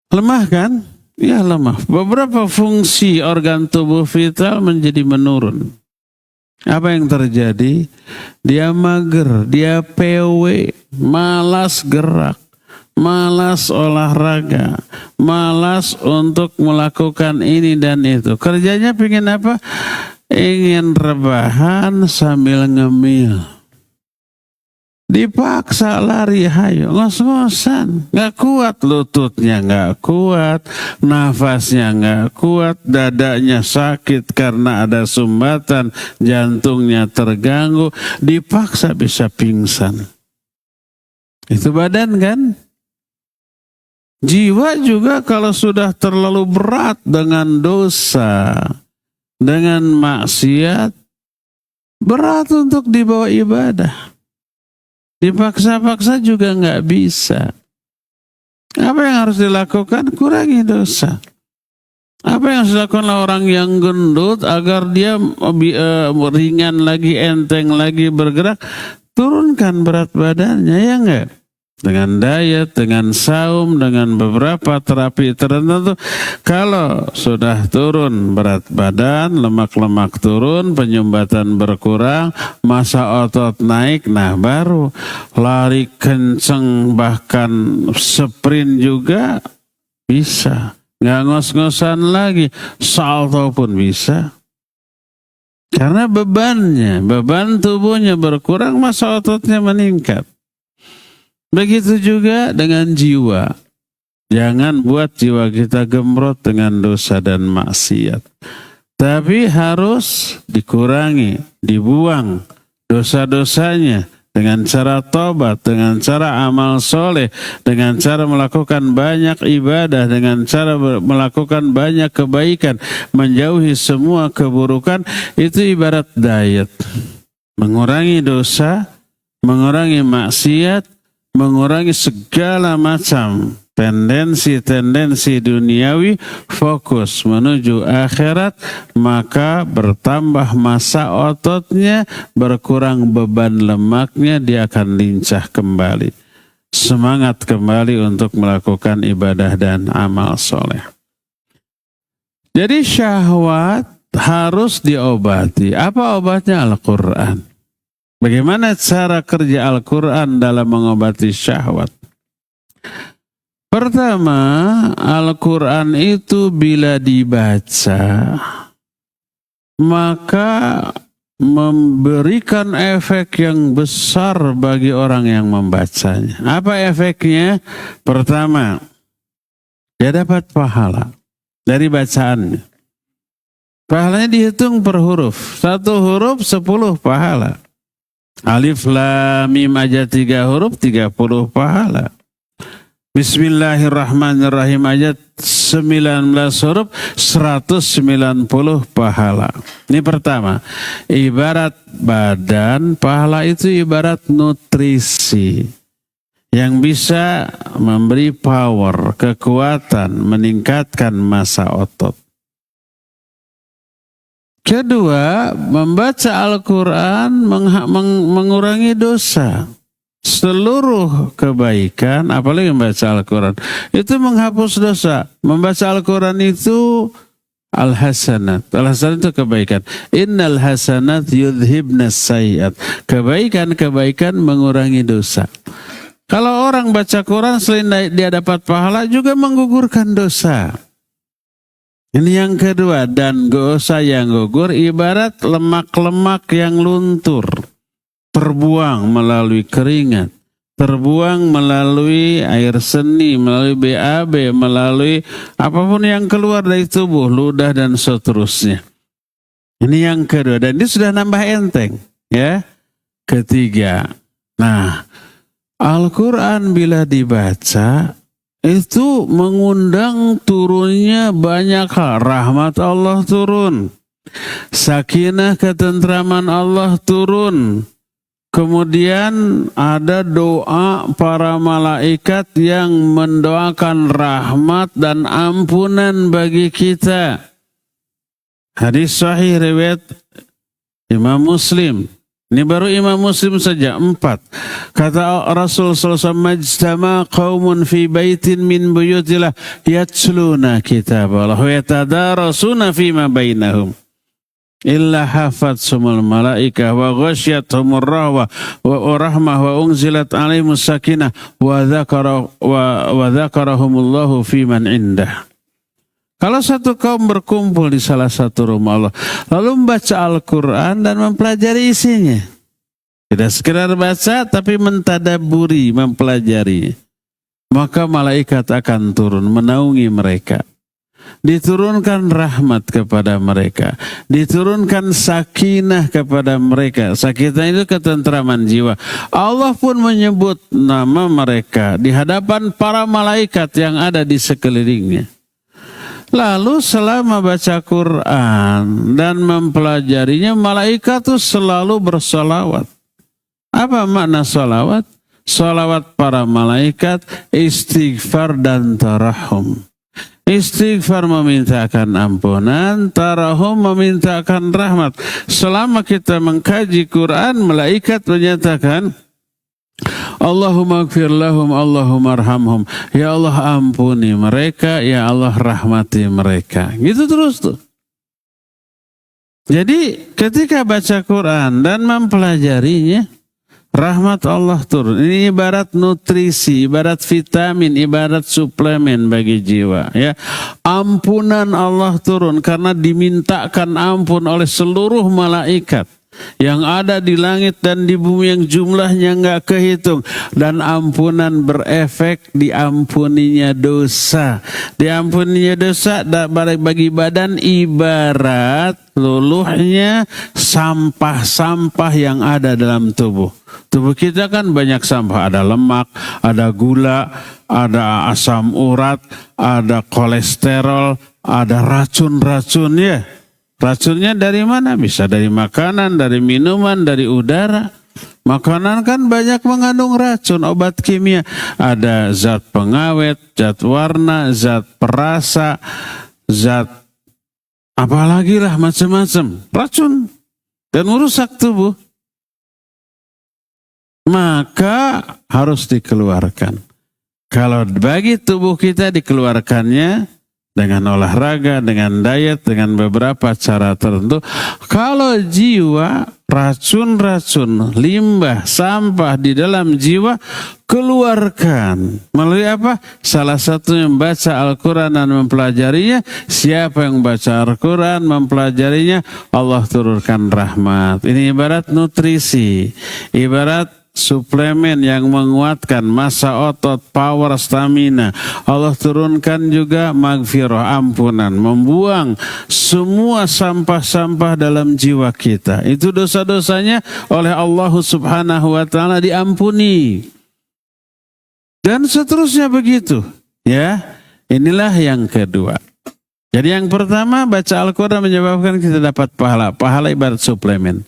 Lemah kan? Ya lemah. Beberapa fungsi organ tubuh vital menjadi menurun. Apa yang terjadi? Dia mager, dia PW, malas gerak, malas olahraga, malas untuk melakukan ini dan itu. Kerjanya pengen apa? Ingin rebahan sambil ngemil. Dipaksa lari, hayo, ngos-ngosan, gak kuat, lututnya gak kuat, nafasnya gak kuat, dadanya sakit karena ada sumbatan, jantungnya terganggu, dipaksa bisa pingsan. Itu badan kan? Jiwa juga kalau sudah terlalu berat dengan dosa, dengan maksiat, berat untuk dibawa ibadah. Dipaksa-paksa juga nggak bisa. Apa yang harus dilakukan? Kurangi dosa. Apa yang harus dilakukan orang yang gendut agar dia ringan lagi, enteng lagi bergerak? Turunkan berat badannya, ya enggak? Dengan diet, dengan saum, dengan beberapa terapi tertentu. Kalau sudah turun berat badan, lemak-lemak turun, penyumbatan berkurang, massa otot naik, nah baru lari kenceng, bahkan sprint juga bisa. Nggak ngos-ngosan lagi, salto pun bisa. Karena beban tubuhnya berkurang, massa ototnya meningkat. Begitu juga dengan jiwa. Jangan buat jiwa kita gemrot dengan dosa dan maksiat. Tapi harus dikurangi, dibuang dosa-dosanya dengan cara tobat, dengan cara amal soleh, dengan cara melakukan banyak ibadah, dengan cara melakukan banyak kebaikan, menjauhi semua keburukan. Itu ibarat diet. Mengurangi dosa, mengurangi maksiat, mengurangi segala macam tendensi-tendensi duniawi, fokus menuju akhirat, maka bertambah massa ototnya, berkurang beban lemaknya, dia akan lincah kembali, semangat kembali untuk melakukan ibadah dan amal soleh. Jadi syahwat harus diobati. Apa obatnya? Al-Quran. Bagaimana cara kerja Al-Quran dalam mengobati syahwat? Pertama, Al-Quran itu bila dibaca, maka memberikan efek yang besar bagi orang yang membacanya. Apa efeknya? Pertama, dia dapat pahala dari bacaannya. Pahalanya dihitung per huruf. 1 huruf 10 pahala. Alif lam mim aja 3 huruf 30 pahala. Bismillahirrahmanirrahim aja 19 huruf 190 pahala. Ini pertama. Ibarat badan, pahala itu ibarat nutrisi yang bisa memberi power, kekuatan, meningkatkan massa otot. Kedua, membaca Al-Quran mengurangi dosa. Seluruh kebaikan, apalagi membaca Al-Quran, itu menghapus dosa. Membaca Al-Quran itu al-hasanat. Al-hasanat itu kebaikan. Innal hasanat yudhibnas sayyiat. Kebaikan-kebaikan mengurangi dosa. Kalau orang baca Quran, selain dia dapat pahala, juga menggugurkan dosa. Ini yang kedua, dan dosa yang gugur ibarat lemak-lemak yang luntur, terbuang melalui keringat, terbuang melalui air seni, melalui BAB, melalui apapun yang keluar dari tubuh, ludah dan seterusnya. Ini yang kedua, dan ini sudah nambah enteng, ya. Ketiga, nah, Al-Quran bila dibaca itu mengundang turunnya banyak hal. Rahmat Allah turun, sakinah ketentraman Allah turun, kemudian ada doa para malaikat yang mendoakan rahmat dan ampunan bagi kita. Hadis sahih riwayat Imam Muslim. Ini baru Imam Muslim saja 4. Kata Rasul sallallahu alaihi wasallam, "Majtama qaumun fi baitin min buyutillah yatluna kitaballah wa yatadarasuna fima bainahum illa hafatsumul malaikah wa ghasyiyatuhumur rahmah wa unzilat alaihimus sakinah wa dzakarahumullahu fiman indah." Kalau satu kaum berkumpul di salah satu rumah Allah, lalu membaca Al-Quran dan mempelajari isinya. Tidak sekedar baca, tapi mentadaburi, mempelajari. Maka malaikat akan turun, menaungi mereka. Diturunkan rahmat kepada mereka. Diturunkan sakinah kepada mereka. Sakinah itu ketentraman jiwa. Allah pun menyebut nama mereka di hadapan para malaikat yang ada di sekelilingnya. Lalu selama baca Quran dan mempelajarinya, malaikat itu selalu bersolawat. Apa makna solawat? Solawat para malaikat, istighfar dan tarahum. Istighfar memintakan ampunan, tarahum memintakan rahmat. Selama kita mengkaji Quran, malaikat menyatakan, Allahumma gfir lahum, Allahumma arhamhum. Ya Allah ampuni mereka, ya Allah rahmati mereka. Gitu terus tuh. Jadi ketika baca Quran dan mempelajarinya, rahmat Allah turun. Ini ibarat nutrisi, ibarat vitamin, ibarat suplemen bagi jiwa. Ya, ampunan Allah turun karena dimintakan ampun oleh seluruh malaikat yang ada di langit dan di bumi yang jumlahnya nggak kehitung, dan ampunan berefek diampuninya dosa. Diampuninya dosa bagi badan ibarat luluhnya sampah-sampah yang ada dalam tubuh. Tubuh kita kan banyak sampah, ada lemak, ada gula, ada asam urat, ada kolesterol, ada racun-racun ya. Racunnya dari mana? Bisa dari makanan, dari minuman, dari udara. Makanan kan banyak mengandung racun, obat kimia. Ada zat pengawet, zat warna, zat perasa, zat apalagi lah macam-macam. Racun dan merusak tubuh. Maka harus dikeluarkan. Kalau bagi tubuh kita dikeluarkannya dengan olahraga, dengan diet, dengan beberapa cara tertentu. Kalau jiwa, racun-racun, limbah, sampah di dalam jiwa, keluarkan. Melalui apa? Salah satunya membaca Al-Quran dan mempelajarinya. Siapa yang membaca Al-Quran, mempelajarinya, Allah turunkan rahmat. Ini ibarat nutrisi, ibarat suplemen yang menguatkan masa otot, power, stamina. Allah turunkan juga maghfirah, ampunan, membuang semua sampah-sampah dalam jiwa kita. Itu dosa-dosanya oleh Allah Subhanahu wa taala diampuni. Dan seterusnya begitu, ya. Inilah yang kedua. Jadi yang pertama, baca Al-Quran menyebabkan kita dapat pahala. Pahala ibarat suplemen.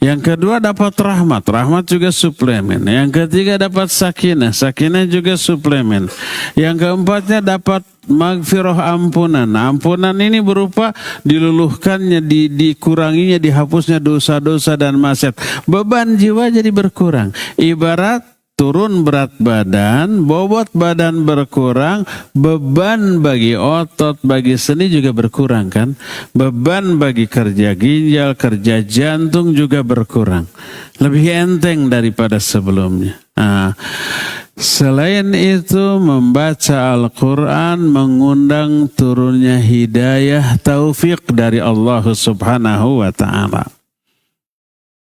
Yang kedua dapat rahmat. Rahmat juga suplemen. Yang ketiga dapat sakinah. Sakinah juga suplemen. Yang keempatnya dapat maghfirah, ampunan. Ampunan ini berupa diluluhkannya, dikuranginya, dihapusnya dosa-dosa dan maksiat. Beban jiwa jadi berkurang. Ibarat turun berat badan, bobot badan berkurang, beban bagi otot, bagi sendi juga berkurang kan. Beban bagi kerja ginjal, kerja jantung juga berkurang. Lebih enteng daripada sebelumnya. Selain itu membaca Al-Quran mengundang turunnya hidayah taufik dari Allah Subhanahu wa ta'ala.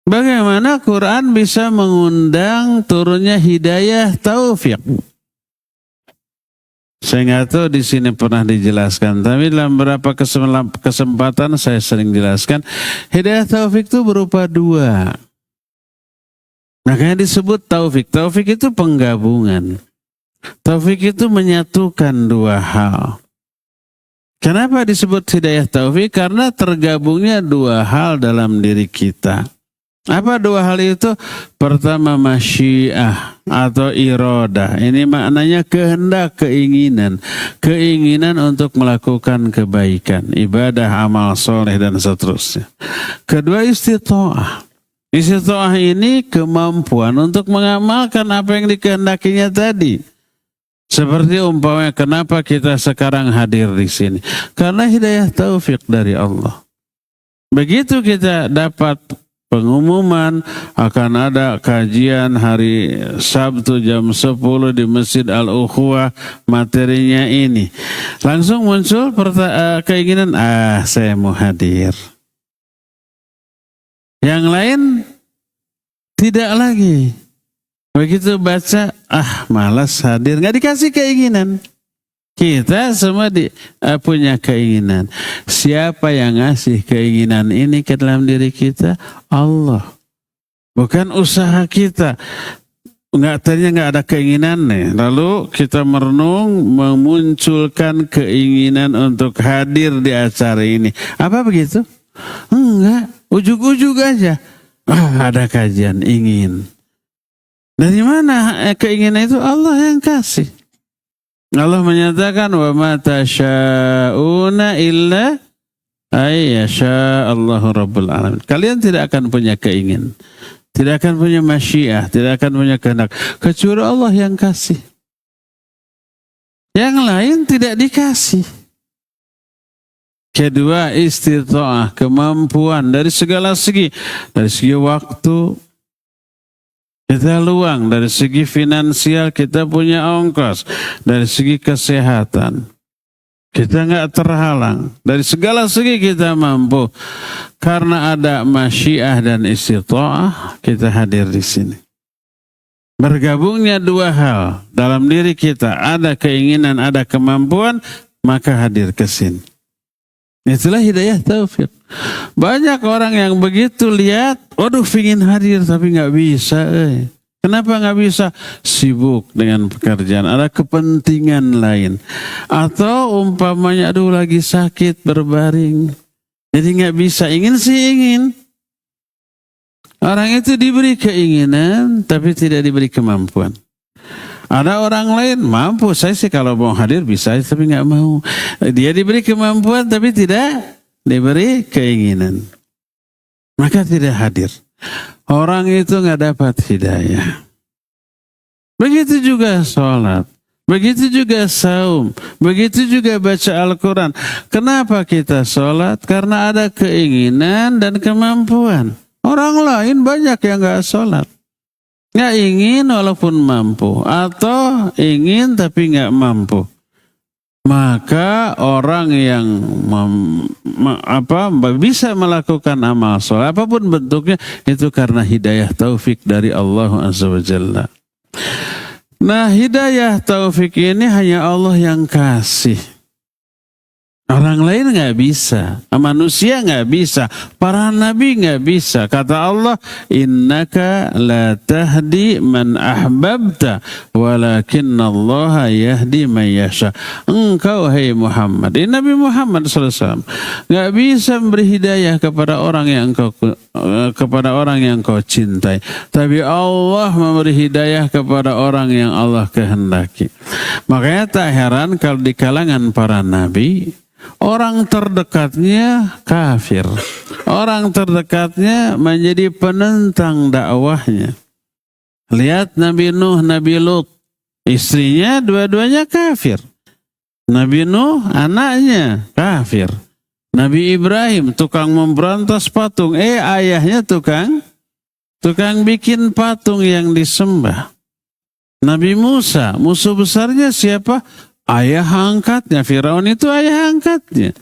Bagaimana Quran bisa mengundang turunnya hidayah taufik? Saya nggak tahu di sini pernah dijelaskan, tapi dalam beberapa kesempatan saya sering jelaskan. Hidayah taufik itu berupa dua. Makanya disebut taufik. Taufik itu penggabungan. Taufik itu menyatukan dua hal. Kenapa disebut hidayah taufik? Karena tergabungnya dua hal dalam diri kita. Apa dua hal itu? Pertama masyiah atau irodah. Ini maknanya kehendak, keinginan. Keinginan untuk melakukan kebaikan, ibadah, amal soleh dan seterusnya. Kedua istitoah. Istitoah ini kemampuan untuk mengamalkan apa yang dikehendakinya tadi. Seperti umpamanya kenapa kita sekarang hadir di sini? Karena hidayah taufik dari Allah. Begitu kita dapat pengumuman akan ada kajian hari Sabtu jam 10 di Masjid Al-Ukhuwah, materinya ini. Langsung muncul keinginan, saya mau hadir. Yang lain tidak lagi. Begitu baca, malas hadir, nggak dikasih keinginan. Kita semua punya keinginan. Siapa yang ngasih keinginan ini ke dalam diri kita? Allah. Bukan usaha kita. Tadinya nggak ada keinginan nih. Lalu kita merenung memunculkan keinginan untuk hadir di acara ini. Apa begitu? Enggak. Ujug-ujug aja. Ada kajian, ingin. Dari mana keinginan itu? Allah yang kasih. Allah menyatakan wa ma tasyauna illa ayyasha Allahu rabbul alamin. Kalian tidak akan punya keinginan, tidak akan punya masyiah, tidak akan punya kehendak kecuali Allah yang kasih. Yang lain tidak dikasih. Kedua, istita'ah, kemampuan dari segala segi. Dari segi waktu, kita luang. Dari segi finansial, kita punya ongkos. Dari segi kesehatan, kita nggak terhalang. Dari segala segi kita mampu. Karena ada masyiah dan istita'ah, kita hadir di sini. Bergabungnya dua hal dalam diri kita. Ada keinginan, ada kemampuan, maka hadir ke sini. Itulah hidayah taufik. Banyak orang yang begitu lihat, waduh pingin hadir tapi nggak bisa. Kenapa nggak bisa? Sibuk dengan pekerjaan, ada kepentingan lain. Atau umpamanya, aduh lagi sakit berbaring, jadi nggak bisa. Ingin sih ingin. Orang itu diberi keinginan, tapi tidak diberi kemampuan. Ada orang lain mampu, saya sih kalau mau hadir bisa, tapi nggak mau. Dia diberi kemampuan tapi tidak diberi keinginan, maka tidak hadir. Orang itu nggak dapat hidayah. Begitu juga sholat, begitu juga saum, begitu juga baca Al-Quran. Kenapa kita sholat? Karena ada keinginan dan kemampuan. Orang lain banyak yang nggak sholat. Nggak ingin walaupun mampu, atau ingin tapi nggak mampu. Maka orang yang bisa melakukan amal sholat apapun bentuknya itu karena hidayah taufik dari Allah Azza wa Jalla. Nah, hidayah taufik ini hanya Allah yang kasih. Orang lain nggak bisa, manusia nggak bisa, para nabi nggak bisa. Kata Allah, innaka la tahdi man ahbabta, walakinnallaha yahdi man yasha. Engkau, hai Muhammad, Nabi Muhammad SAW, nggak bisa memberi hidayah kepada orang yang kau cintai, tapi Allah memberi hidayah kepada orang yang Allah kehendaki. Makanya tak heran kalau di kalangan para nabi, orang terdekatnya kafir. Orang terdekatnya menjadi penentang dakwahnya. Lihat Nabi Nuh, Nabi Lut. Istrinya dua-duanya kafir. Nabi Nuh anaknya kafir. Nabi Ibrahim tukang memberantas patung. Ayahnya tukang bikin patung yang disembah. Nabi Musa, musuh besarnya siapa? Ayah angkatnya, Firaun itu ayah angkatnya.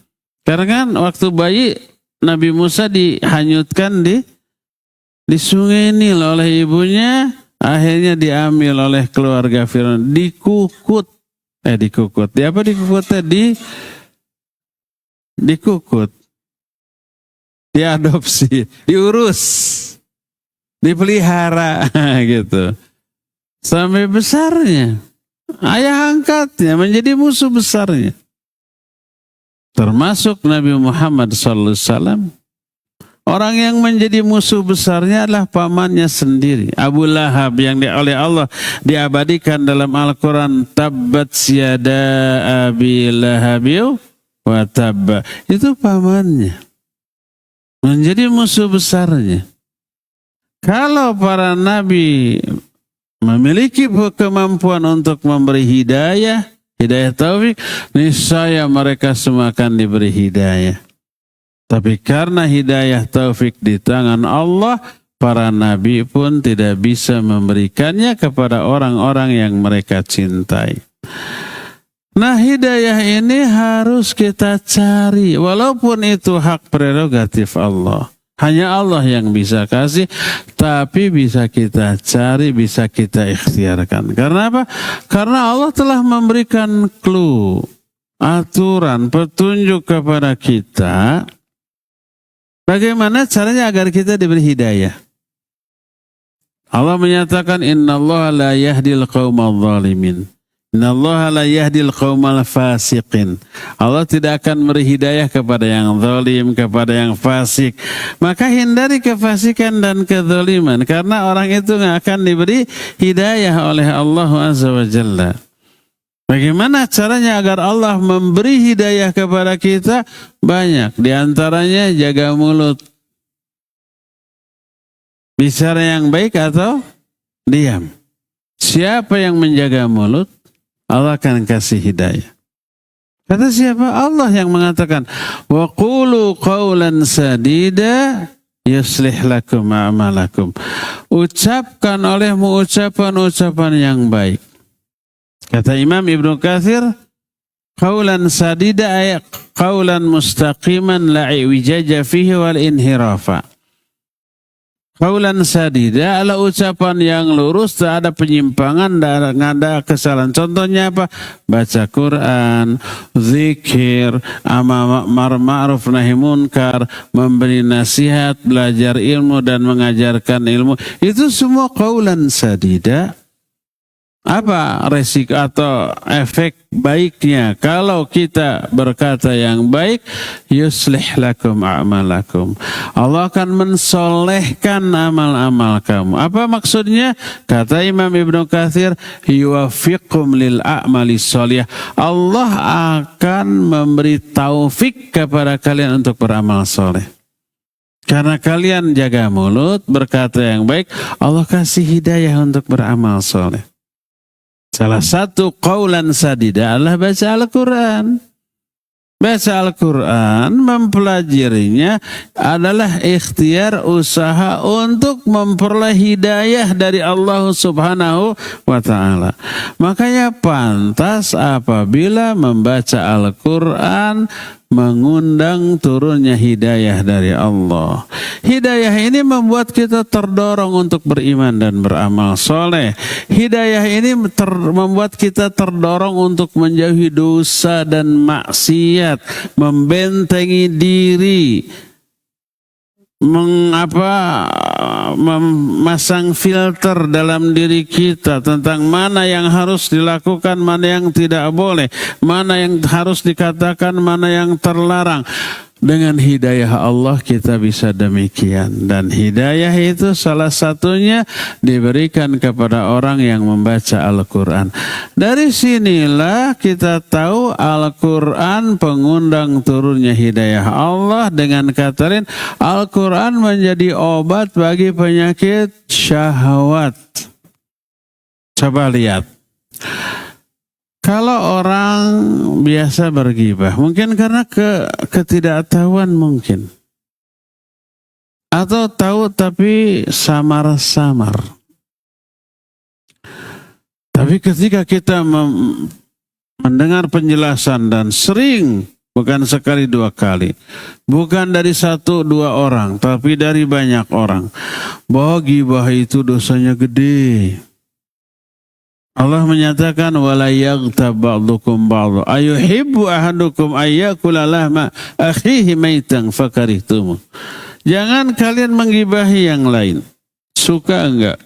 Karena kan waktu bayi Nabi Musa dihanyutkan di sungai Nil oleh ibunya, akhirnya diambil oleh keluarga Firaun, dikukut. Dikukut. Diadopsi, diurus, dipelihara gitu. Sampai besarnya. Ayah angkatnya menjadi musuh besarnya. Termasuk Nabi Muhammad SAW. Orang yang menjadi musuh besarnya adalah pamannya sendiri. Abu Lahab yang oleh Allah diabadikan dalam Al-Quran. Tabbat siyada abi lahabiu wa tabba. Itu pamannya. Menjadi musuh besarnya. Kalau para nabi memiliki kemampuan untuk memberi hidayah taufik, niscaya mereka semua akan diberi hidayah. Tapi karena hidayah taufik di tangan Allah, para nabi pun tidak bisa memberikannya kepada orang-orang yang mereka cintai. Nah, hidayah ini harus kita cari, walaupun itu hak prerogatif Allah. Hanya Allah yang bisa kasih, tapi bisa kita cari, bisa kita ikhtiarkan. Karena apa? Karena Allah telah memberikan clue, aturan, petunjuk kepada kita. Bagaimana caranya agar kita diberi hidayah? Allah menyatakan, innallaha la yahdil qaumal zalimin. Innallaha la yahdil qaumal fasiqin. Allah tidak akan beri hidayah kepada yang zalim, kepada yang fasik. Maka hindari kefasikan dan kezaliman, karena orang itu nggak akan diberi hidayah oleh Allah Azza wa Jalla. Bagaimana caranya agar Allah memberi hidayah kepada kita? Banyak. Di antaranya jaga mulut. Bicara yang baik atau diam. Siapa yang menjaga mulut, Allah akan kasih hidayah. Kata siapa? Allah yang mengatakan, wa qulu qawlan sadida yuslih lakum a'malakum. Ucapkan olehmu ucapan-ucapan yang baik. Kata Imam Ibnu Katsir, qawlan sadida ay qawlan mustaqiman la iwijaja fihi wal inhirafa. Qawlan sadida adalah ucapan yang lurus, tak ada penyimpangan, tak ada kesalahan. Contohnya apa? Baca Quran, zikir, amar ma'ruf nahi munkar, memberi nasihat, belajar ilmu dan mengajarkan ilmu. Itu semua qawlan sadida. Apa resiko atau efek baiknya kalau kita berkata yang baik? Yuslih lakum a'malakum. Allah akan mensolehkan amal-amal kamu. Apa maksudnya? Kata Imam Ibnu Katsir, yuwaffiqum lil a'mali sholih. Allah akan memberi taufik kepada kalian untuk beramal soleh. Karena kalian jaga mulut, berkata yang baik, Allah kasih hidayah untuk beramal soleh. Salah satu qaulan sadida adalah baca Al-Quran. Baca Al-Quran, mempelajarinya adalah ikhtiar usaha untuk memperoleh hidayah dari Allah Subhanahu wa ta'ala. Makanya pantas apabila membaca Al-Quran mengundang turunnya hidayah dari Allah. Hidayah ini membuat kita terdorong untuk beriman dan beramal soleh. Hidayah ini membuat kita terdorong untuk menjauhi dosa dan maksiat, membentengi diri, memasang filter dalam diri kita tentang mana yang harus dilakukan, mana yang tidak boleh, mana yang harus dikatakan, mana yang terlarang. Dengan hidayah Allah kita bisa demikian. Dan hidayah itu salah satunya diberikan kepada orang yang membaca Al-Quran. Dari sinilah kita tahu Al-Quran pengundang turunnya hidayah Allah. Dengan kata lain, Al-Quran menjadi obat bagi penyakit syahwat. Coba lihat. Kalau orang biasa bergibah, mungkin karena ketidaktahuan mungkin. Atau tahu tapi samar-samar. Tapi ketika kita mendengar penjelasan dan sering, bukan sekali dua kali, bukan dari satu dua orang, tapi dari banyak orang, bahwa gibah itu dosanya gede. Allah menyatakan wala yaghtab ba'dukum ba'dha ayuhibbu ahadukum ayyakula lahma akhihi maitan fakarihtum. Jangan kalian menggibahi yang lain. Suka enggak?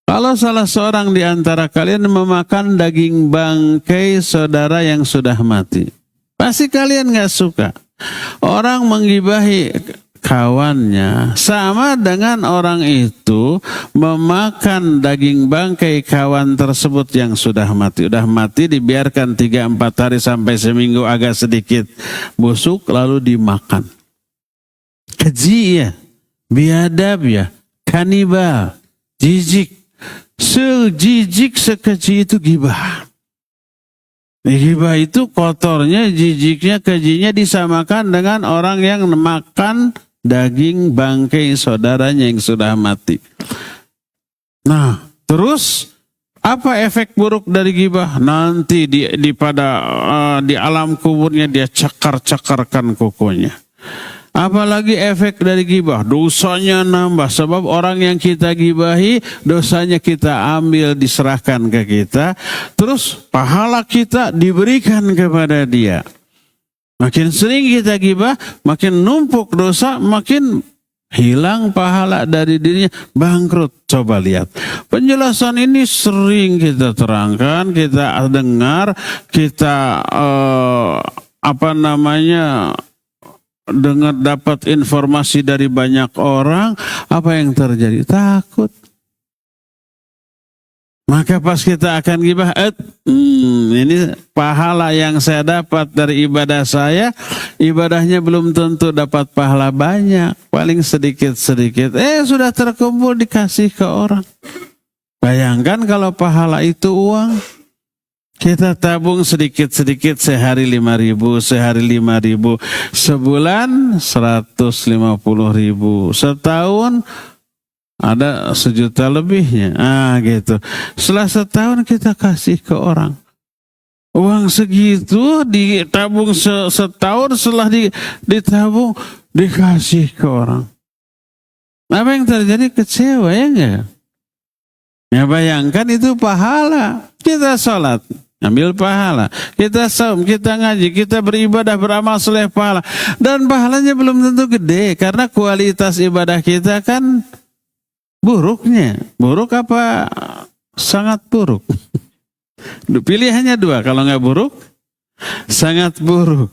Kalau salah seorang di antara kalian memakan daging bangkai saudara yang sudah mati, pasti kalian enggak suka. Orang menggibahi kawannya sama dengan orang itu memakan daging bangkai kawan tersebut yang sudah mati. Udah mati dibiarkan 3-4 hari sampai seminggu agak sedikit busuk lalu dimakan. Keji ya, biadab ya, kanibal, jijik. Sejijik sekeji itu gibah. Gibah itu kotornya, jijiknya, kejinya disamakan dengan orang yang makan daging bangkai saudaranya yang sudah mati. Nah, terus apa efek buruk dari gibah? Nanti di alam kuburnya dia cakar-cakarkan kukunya. Apalagi efek dari gibah? Dosanya nambah. Sebab orang yang kita gibahi, dosanya kita ambil, diserahkan ke kita. Terus pahala kita diberikan kepada dia. Makin sering kita gibah, makin numpuk dosa, makin hilang pahala dari dirinya, bangkrut. Coba lihat. Penjelasan ini sering kita terangkan, kita dengar, kita dengar, dapat informasi dari banyak orang. Apa yang terjadi? Takut. Maka pas kita akan gibah, ini pahala yang saya dapat dari ibadah saya, ibadahnya belum tentu dapat pahala banyak, paling sedikit-sedikit. Sudah terkumpul dikasih ke orang. Bayangkan kalau pahala itu uang, kita tabung sedikit-sedikit, sehari 5.000, sehari 5.000, sebulan 150.000, setahun ada 1 juta lebihnya. Gitu. Setelah setahun kita kasih ke orang. Uang segitu ditabung setahun, setelah ditabung dikasih ke orang. Apa yang terjadi? Kecewa, ya enggak? Ya bayangkan itu pahala. Kita sholat, ambil pahala. Kita saum, kita ngaji, kita beribadah, beramal soleh, pahala. Dan pahalanya belum tentu gede, karena kualitas ibadah kita kan buruknya. Buruk apa sangat buruk? Pilihannya 2, kalau nggak buruk, sangat buruk.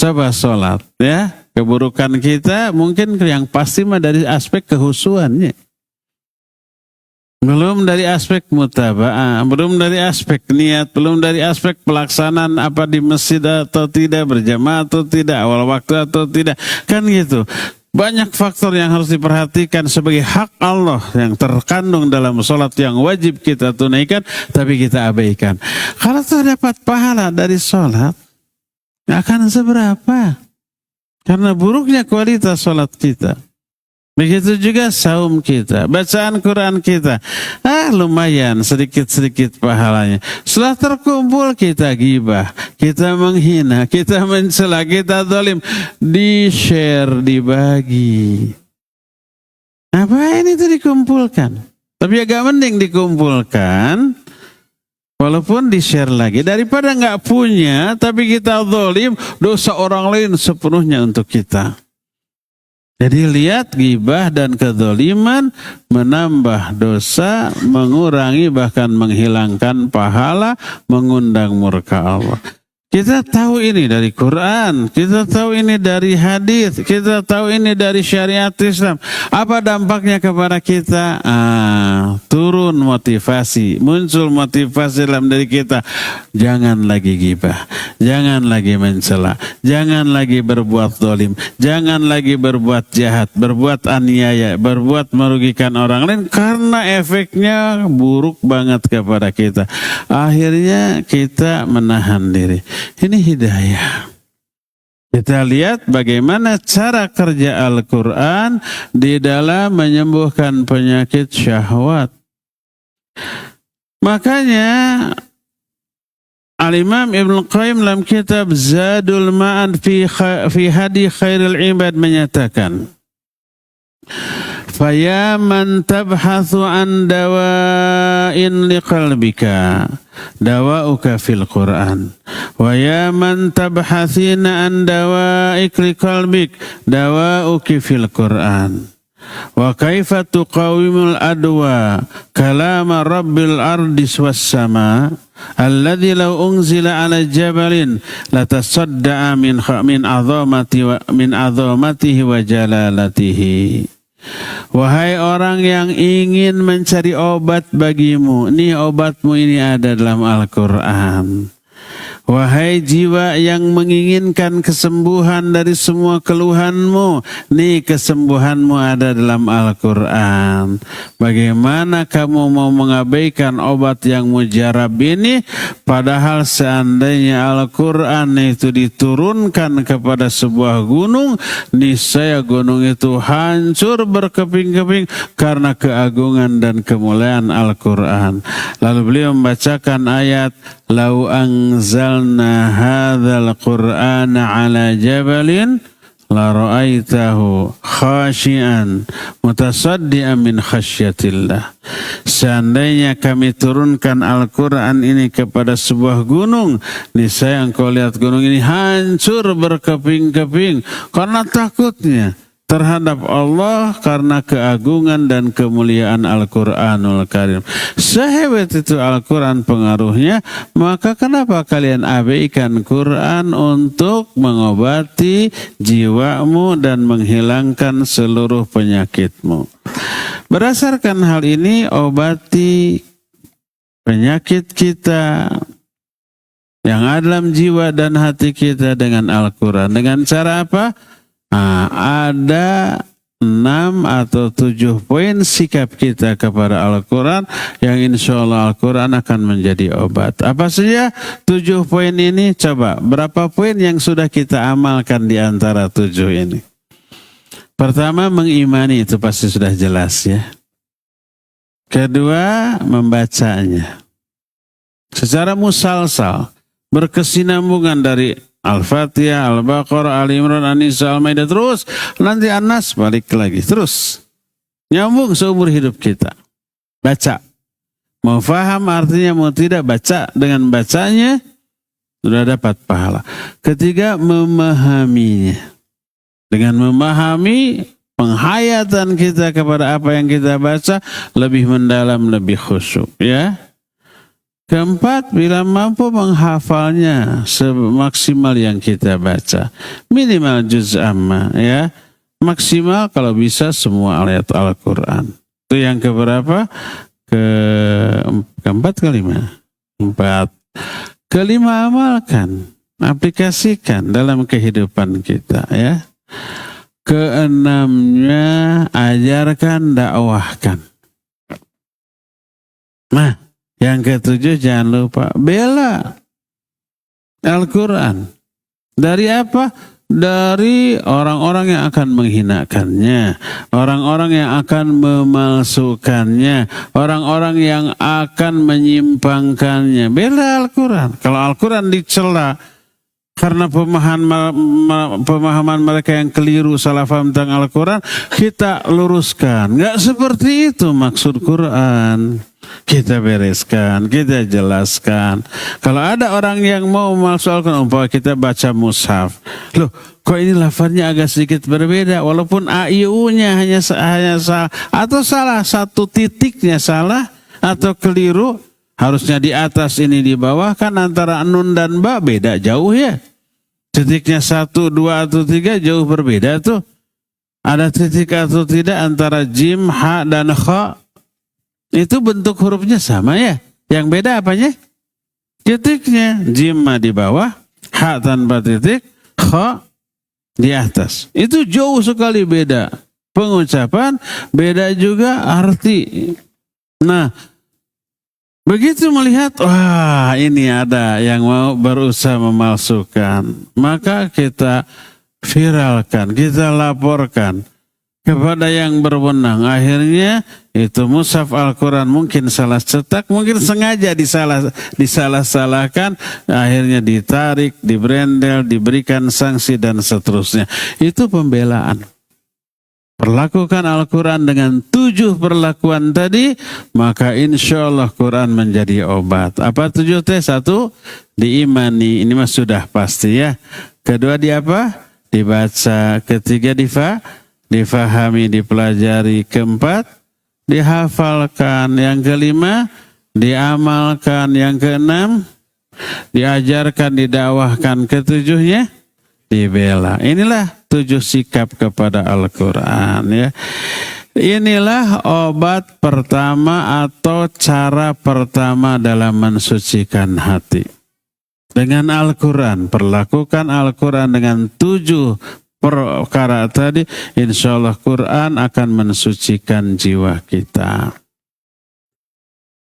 Coba sholat, ya. Keburukan kita mungkin yang pasti mah dari aspek kehusuannya. Belum dari aspek mutaba'ah, belum dari aspek niat, belum dari aspek pelaksanaan apa di masjid atau tidak, berjamaah atau tidak, awal waktu atau tidak. Kan gitu. Banyak faktor yang harus diperhatikan sebagai hak Allah yang terkandung dalam sholat yang wajib kita tunaikan, tapi kita abaikan. Kalau terdapat pahala dari sholat, gak akan seberapa. Karena buruknya kualitas sholat kita. Begitu juga saum kita, bacaan Quran kita. Lumayan, sedikit-sedikit pahalanya. Setelah terkumpul kita gibah, kita menghina, kita mencela, kita zalim. Di-share, dibagi. Apa ini itu dikumpulkan? Tapi agak mending dikumpulkan, walaupun di-share lagi. Daripada nggak punya, tapi kita zalim, dosa orang lain sepenuhnya untuk kita. Jadi lihat, gibah dan kedzaliman menambah dosa, mengurangi bahkan menghilangkan pahala, mengundang murka Allah. Kita tahu ini dari Quran, kita tahu ini dari hadis, kita tahu ini dari syariat Islam. Apa dampaknya kepada kita? Turun motivasi, muncul motivasi dalam diri kita. Jangan lagi gibah, jangan lagi mencela, jangan lagi berbuat zalim, jangan lagi berbuat jahat, berbuat aniaya, berbuat merugikan orang lain, karena efeknya buruk banget kepada kita. Akhirnya kita menahan diri. Ini hidayah. Kita lihat bagaimana cara kerja Al-Quran di dalam menyembuhkan penyakit syahwat. Makanya Al-Imam Ibn Qayyim dalam kitab Zadul Ma'ad fi Hadi Khairil Ibad menyatakan, "Faya man tabhathu an dawa'in liqalbika, dawa'uka fil Qur'an. Wa ya man tabhathina an dawa'ik liqalbik, dawa'uki fil Qur'an. Wa kaifa tuqawimul adwa kalama rabbil ardis was sama, alladhi law unzila ala jabalin latasadda'a min azamatihi wa jalalatihi." Wahai orang yang ingin mencari obat bagimu, nih obatmu ini ada dalam Al-Quran. Wahai jiwa yang menginginkan kesembuhan dari semua keluhanmu, nih kesembuhanmu ada dalam Al-Quran. Bagaimana kamu mau mengabaikan obat yang mujarab ini, padahal seandainya Al-Quran itu diturunkan kepada sebuah gunung, niscaya gunung itu hancur berkeping-keping karena keagungan dan kemuliaan Al-Quran. Lalu beliau membacakan ayat, "Lau anzalna hadzal Qur'ana ala jabalin la ra'aitahu khashian mutasaddian min khasyatillah." Seandainya kami turunkan Al-Quran ini kepada sebuah gunung, niscaya engkau lihat gunung ini hancur berkeping-keping karena takutnya terhadap Allah, karena keagungan dan kemuliaan Al-Quranul Karim. Sehebat itu Al-Quran pengaruhnya, maka kenapa kalian abaikan Quran untuk mengobati jiwamu dan menghilangkan seluruh penyakitmu? Berdasarkan hal ini, obati penyakit kita yang ada dalam jiwa dan hati kita dengan Al-Quran. Dengan cara apa? Ada 6 atau 7 poin sikap kita kepada Al-Quran yang insya Allah Al-Quran akan menjadi obat. Apa saja 7 poin ini? Coba, berapa poin yang sudah kita amalkan di antara 7 ini? Pertama, mengimani, itu pasti sudah jelas ya. Kedua, membacanya secara musalsal, berkesinambungan dari Al-Fatihah, Al-Baqarah, Al-Imran, An-Nisa, Al-Maidah, terus nanti An-Nas, balik lagi, terus nyambung seumur hidup kita. Baca, mau faham artinya mau tidak, baca, dengan bacanya sudah dapat pahala. Ketiga, memahaminya. Dengan memahami, penghayatan kita kepada apa yang kita baca lebih mendalam, lebih khusyuk ya. Keempat, bila mampu menghafalnya semaksimal yang kita baca. Minimal juz amma ya. Maksimal kalau bisa semua ayat Al-Quran. Itu yang keberapa? Keempat, kelima. 4. Kelima, amalkan. Aplikasikan dalam kehidupan kita ya. Keenamnya, ajarkan, dakwahkan. Nah, yang ketujuh, jangan lupa bela Al-Quran. Dari apa? Dari orang-orang yang akan menghinakannya, orang-orang yang akan memalsukannya, orang-orang yang akan menyimpangkannya. Bela Al-Quran. Kalau Al-Quran dicela karena pemahaman mereka yang keliru, salah paham tentang Al-Quran, kita luruskan. Nggak seperti itu maksud Quran. Kita bereskan, kita jelaskan. Kalau ada orang yang mau masuk Al-Quran, umpama kita baca mushaf, loh kok ini lafaznya agak sedikit berbeda, walaupun AIU-nya hanya salah, atau salah satu titiknya salah atau keliru, harusnya di atas ini di bawah, kan antara nun dan ba beda jauh ya. Titiknya 1, 2 atau 3 jauh berbeda tuh. Ada titik atau tidak antara jim, ha dan kha. Itu bentuk hurufnya sama ya. Yang beda apanya? Titiknya. Jim di bawah, ha tanpa titik, kha di atas. Itu jauh sekali beda. Pengucapan, beda juga arti. Nah, begitu melihat, wah ini ada yang mau berusaha memalsukan. Maka kita viralkan, kita laporkan kepada yang berwenang. Akhirnya itu mushaf Al-Quran mungkin salah cetak, mungkin sengaja disalah-salahkan, akhirnya ditarik, dibrendel, diberikan sanksi dan seterusnya. Itu pembelaan. Perlakukan Al-Quran dengan 7 perlakuan tadi, maka insya Allah Quran menjadi obat. Apa 7 teh? 1, diimani, ini mas sudah pasti ya. Kedua, di apa? Dibaca. Ketiga, difahami, dipelajari. Keempat, dihafalkan. Yang kelima, diamalkan. Yang keenam, diajarkan, didakwahkan. Ketujuhnya, dibela. Inilah 7 sikap kepada Al-Quran ya. Inilah obat pertama atau cara pertama dalam mensucikan hati. Dengan Al-Quran, perlakukan Al-Quran dengan 7 perkara tadi, insya Allah Quran akan mensucikan jiwa kita.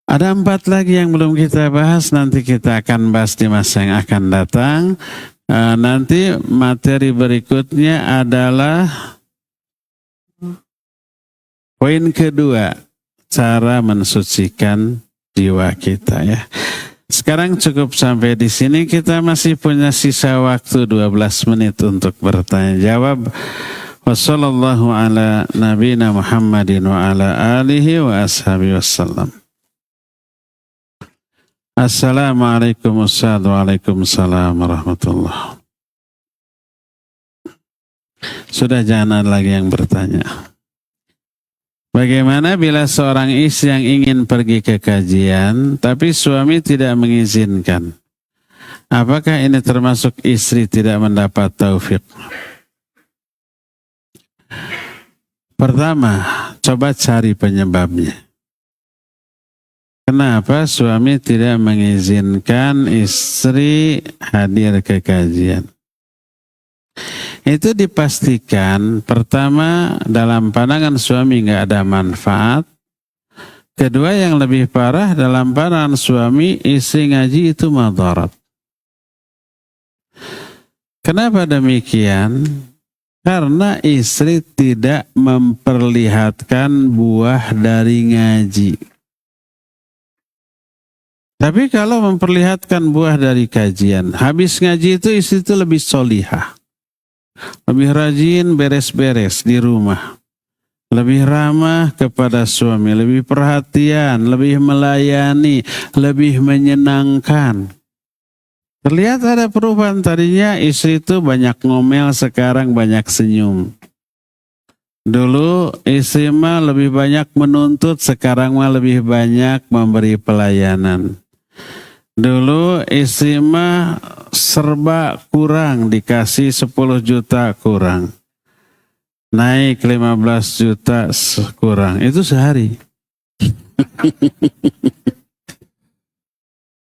Ada 4 lagi yang belum kita bahas, nanti kita akan bahas di masa yang akan datang. Nanti materi berikutnya adalah poin kedua, cara mensucikan jiwa kita ya. Sekarang cukup sampai di sini, kita masih punya sisa waktu 12 menit untuk bertanya jawab. Wassallallahu ala nabiyina Muhammadin wa ala alihi wa ashabihi wassalam. Assalamualaikum Waalaikumsalam warahmatullahi. Sudah, jangan ada lagi yang bertanya. Bagaimana bila seorang istri yang ingin pergi ke kajian tapi suami tidak mengizinkan? Apakah ini termasuk istri tidak mendapat taufik? Pertama, coba cari penyebabnya. Kenapa suami tidak mengizinkan istri hadir ke kajian? Itu dipastikan pertama dalam pandangan suami nggak ada manfaat. Kedua yang lebih parah dalam pandangan suami istri ngaji itu madarat. Kenapa demikian? Karena istri tidak memperlihatkan buah dari ngaji. Tapi kalau memperlihatkan buah dari kajian, habis ngaji itu istri itu lebih solihah. Lebih rajin beres-beres di rumah. Lebih ramah kepada suami, lebih perhatian, lebih melayani, lebih menyenangkan. Terlihat ada perubahan, tadinya istri itu banyak ngomel, sekarang banyak senyum. Dulu istri mah lebih banyak menuntut, sekarang mah lebih banyak memberi pelayanan. Dulu istri mah serba kurang, dikasih 10 juta kurang. Naik 15 juta kurang. Itu sehari.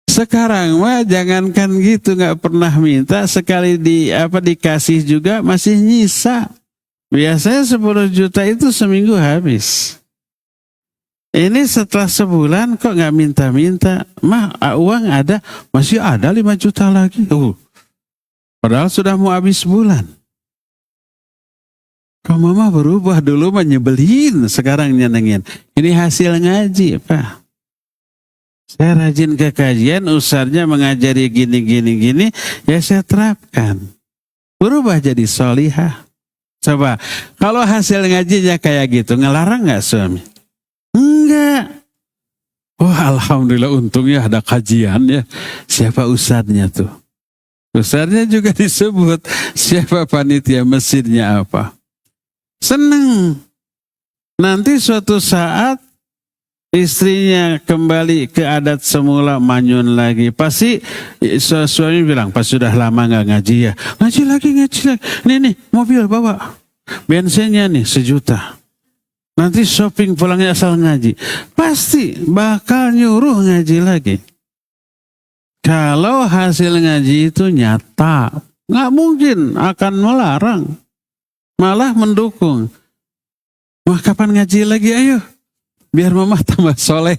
Sekarang mah jangankan gitu, nggak pernah minta, sekali dikasih juga masih nyisa. Biasanya 10 juta itu seminggu habis. Ini setelah sebulan kok nggak minta-minta. Mah uang ada, masih ada 5 juta lagi. Padahal sudah mau habis bulan. Kok mama berubah, dulu mah nyebelin, sekarang nyenengin. Ini hasil ngaji, Pak. Saya rajin ke kajian, usahanya mengajari gini, ya saya terapkan. Berubah jadi solihah. Coba, kalau hasil ngajinya kayak gitu, ngelarang nggak suami? Enggak. Wah, alhamdulillah untungnya ada kajian ya. Siapa ustadznya tuh? Ustadznya juga disebut. Siapa panitia masjidnya apa? Seneng. Nanti suatu saat istrinya kembali ke adat semula, manyun lagi. Pasti suami bilang, pas sudah lama nggak ngaji ya. Ngaji lagi. Nih, mobil bawa. Bensinnya nih 1 juta. Nanti shopping pulangnya asal ngaji. Pasti bakal nyuruh ngaji lagi. Kalau hasil ngaji itu nyata, nggak mungkin akan melarang. Malah mendukung. Wah, kapan ngaji lagi, ayo. Biar mama tambah soleh.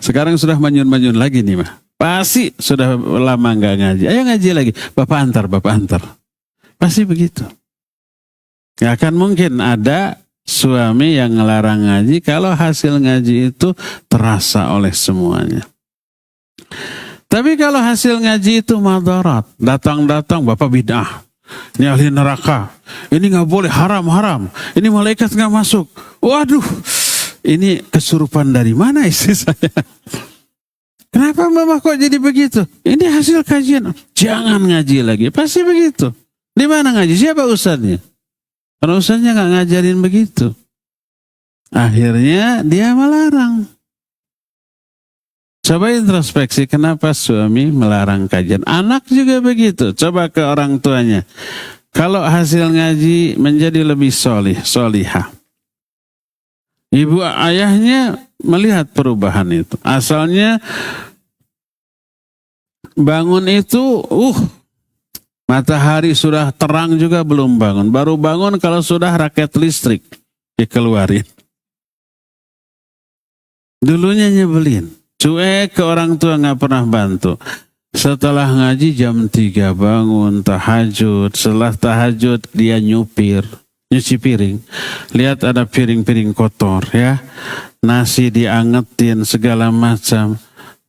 Sekarang sudah manyun-manyun lagi nih mah. Pasti sudah lama nggak ngaji. Ayo ngaji lagi. Bapak antar. Pasti begitu. Nggak akan mungkin ada suami yang ngelarang ngaji kalau hasil ngaji itu terasa oleh semuanya. Tapi kalau hasil ngaji itu madarat, datang bapak bid'ah, ini ahli neraka, ini nggak boleh, haram, ini malaikat nggak masuk. Waduh, ini kesurupan dari mana istri saya? Kenapa mama kok jadi begitu? Ini hasil kajian, jangan ngaji lagi. Pasti begitu. Di mana ngaji? Siapa ustadznya? Karena ustadznya nggak ngajarin begitu. Akhirnya dia melarang. Coba introspeksi kenapa suami melarang kajian. Anak juga begitu. Coba ke orang tuanya. Kalau hasil ngaji menjadi lebih solihah. Ibu ayahnya melihat perubahan itu. Asalnya bangun itu, matahari sudah terang juga belum bangun. Baru bangun kalau sudah raket listrik dikeluarin. Dulunya nyebelin. Cuek ke orang tua, nggak pernah bantu. Setelah ngaji jam 3 bangun, tahajud. Setelah tahajud dia nyuci piring. Lihat ada piring-piring kotor ya. Nasi diangetin segala macam.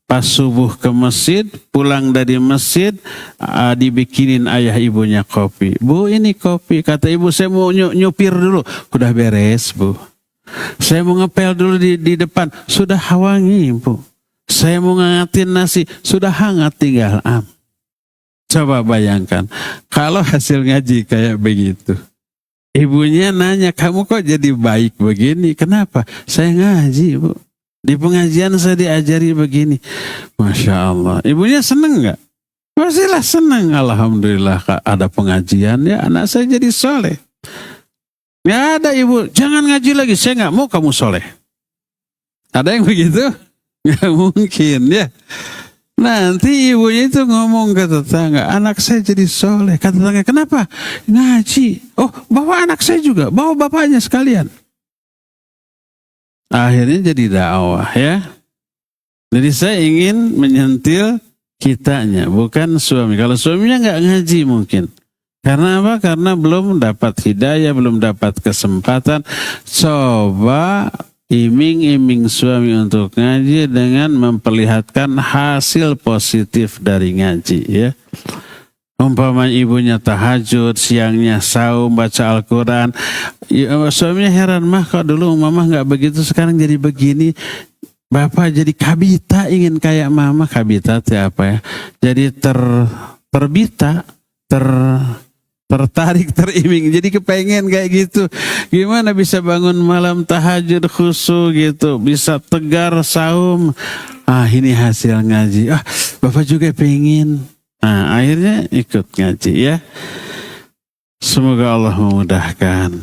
Pas subuh ke masjid, pulang dari masjid, dibikinin ayah ibunya kopi. Bu, ini kopi. Kata ibu, saya mau nyupir dulu. Udah beres, Bu. Saya mau ngepel dulu di depan. Sudah wangi, Bu. Saya mau ngangetin nasi. Sudah hangat, tinggal Coba bayangkan. Kalau hasil ngaji kayak begitu. Ibunya nanya, kamu kok jadi baik begini? Kenapa? Saya ngaji, Bu. Di pengajian saya diajari begini. Masya Allah. Ibunya seneng gak? Pastilah seneng. Alhamdulillah ada pengajian ya, anak saya jadi soleh. Ya ada ibu, jangan ngaji lagi. Saya gak mau kamu soleh. Ada yang begitu? Nggak mungkin ya. Nanti ibunya itu ngomong ke tetangga, anak saya jadi soleh. Kata tetangga, kenapa? Ngaji. Oh, bawa anak saya juga, bawa bapaknya sekalian. Akhirnya jadi dakwah ya. Jadi saya ingin menyentil kitanya, bukan suami. Kalau suaminya nggak ngaji mungkin. Karena apa? Karena belum dapat hidayah, belum dapat kesempatan. Coba iming-iming suami untuk ngaji dengan memperlihatkan hasil positif dari ngaji ya. Umpamanya ibunya tahajud, siangnya saum, baca Al-Quran. Ya, suaminya heran, mah kok dulu mama nggak begitu, sekarang jadi begini. Bapak jadi kabita, ingin kayak mama. Kabita itu apa ya? Jadi tertarik, teriming, jadi kepengen kayak gitu. Gimana bisa bangun malam tahajud khusyuk gitu, bisa tegar saum. Ini hasil ngaji. Bapak juga pengen. Akhirnya ikut ngaji ya. Semoga Allah memudahkan.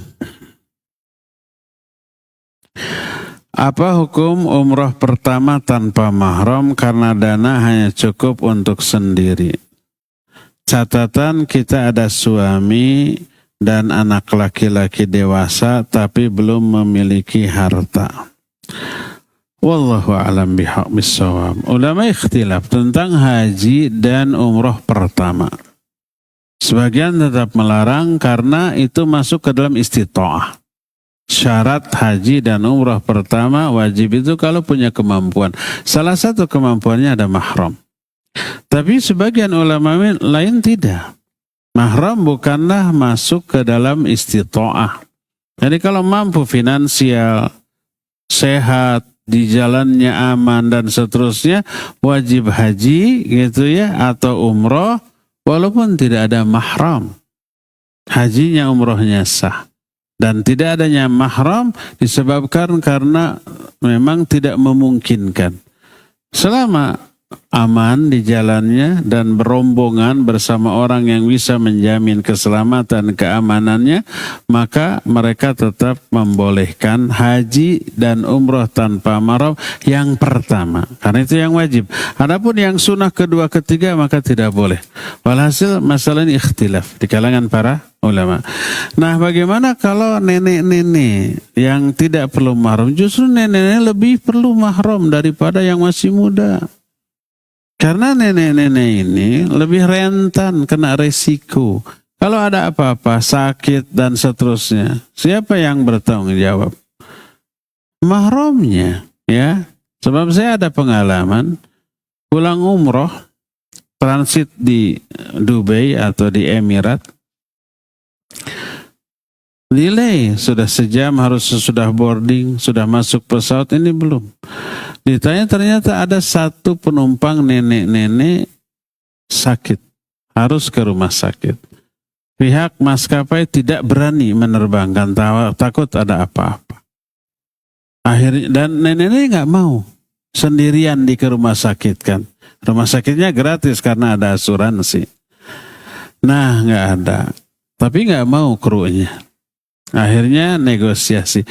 Apa hukum umroh pertama tanpa mahram karena dana hanya cukup untuk sendiri? Catatan, kita ada suami dan anak laki-laki dewasa tapi belum memiliki harta. Wallahu a'lam bishawab. Ulama ikhtilaf tentang haji dan umroh pertama. Sebagian tetap melarang karena itu masuk ke dalam istita'ah. Syarat haji dan umroh pertama wajib itu kalau punya kemampuan. Salah satu kemampuannya ada mahram. Tapi sebagian ulama lain tidak. Mahram bukanlah masuk ke dalam istita'ah. Jadi kalau mampu finansial, sehat, di jalannya aman dan seterusnya, wajib haji gitu ya, atau umroh walaupun tidak ada mahram. Hajinya umrohnya sah. Dan tidak adanya mahram disebabkan karena memang tidak memungkinkan. Selama aman di jalannya dan berombongan bersama orang yang bisa menjamin keselamatan keamanannya, maka mereka tetap membolehkan haji dan umroh tanpa mahram yang pertama, karena itu yang wajib. Adapun yang sunnah kedua ketiga maka tidak boleh. Walhasil masalah ini ikhtilaf di kalangan para ulama. Nah, bagaimana kalau nenek-nenek yang tidak perlu mahram? Justru nenek-nenek lebih perlu mahram daripada yang masih muda. Karena nenek-nenek ini lebih rentan kena resiko. Kalau ada apa-apa, sakit dan seterusnya, siapa yang bertanggung jawab? Mahramnya, ya. Sebab saya ada pengalaman pulang umroh, transit di Dubai atau di Emirat. Delay, sudah sejam harus sudah boarding, sudah masuk pesawat, ini belum. Ditanya ternyata ada satu penumpang nenek-nenek sakit, harus ke rumah sakit. Pihak maskapai tidak berani menerbangkan, takut ada apa-apa. Akhirnya, dan nenek-nenek nggak mau sendirian ke rumah sakit kan. Rumah sakitnya gratis karena ada asuransi. Nah, nggak ada. Tapi nggak mau krunya. Akhirnya negosiasi.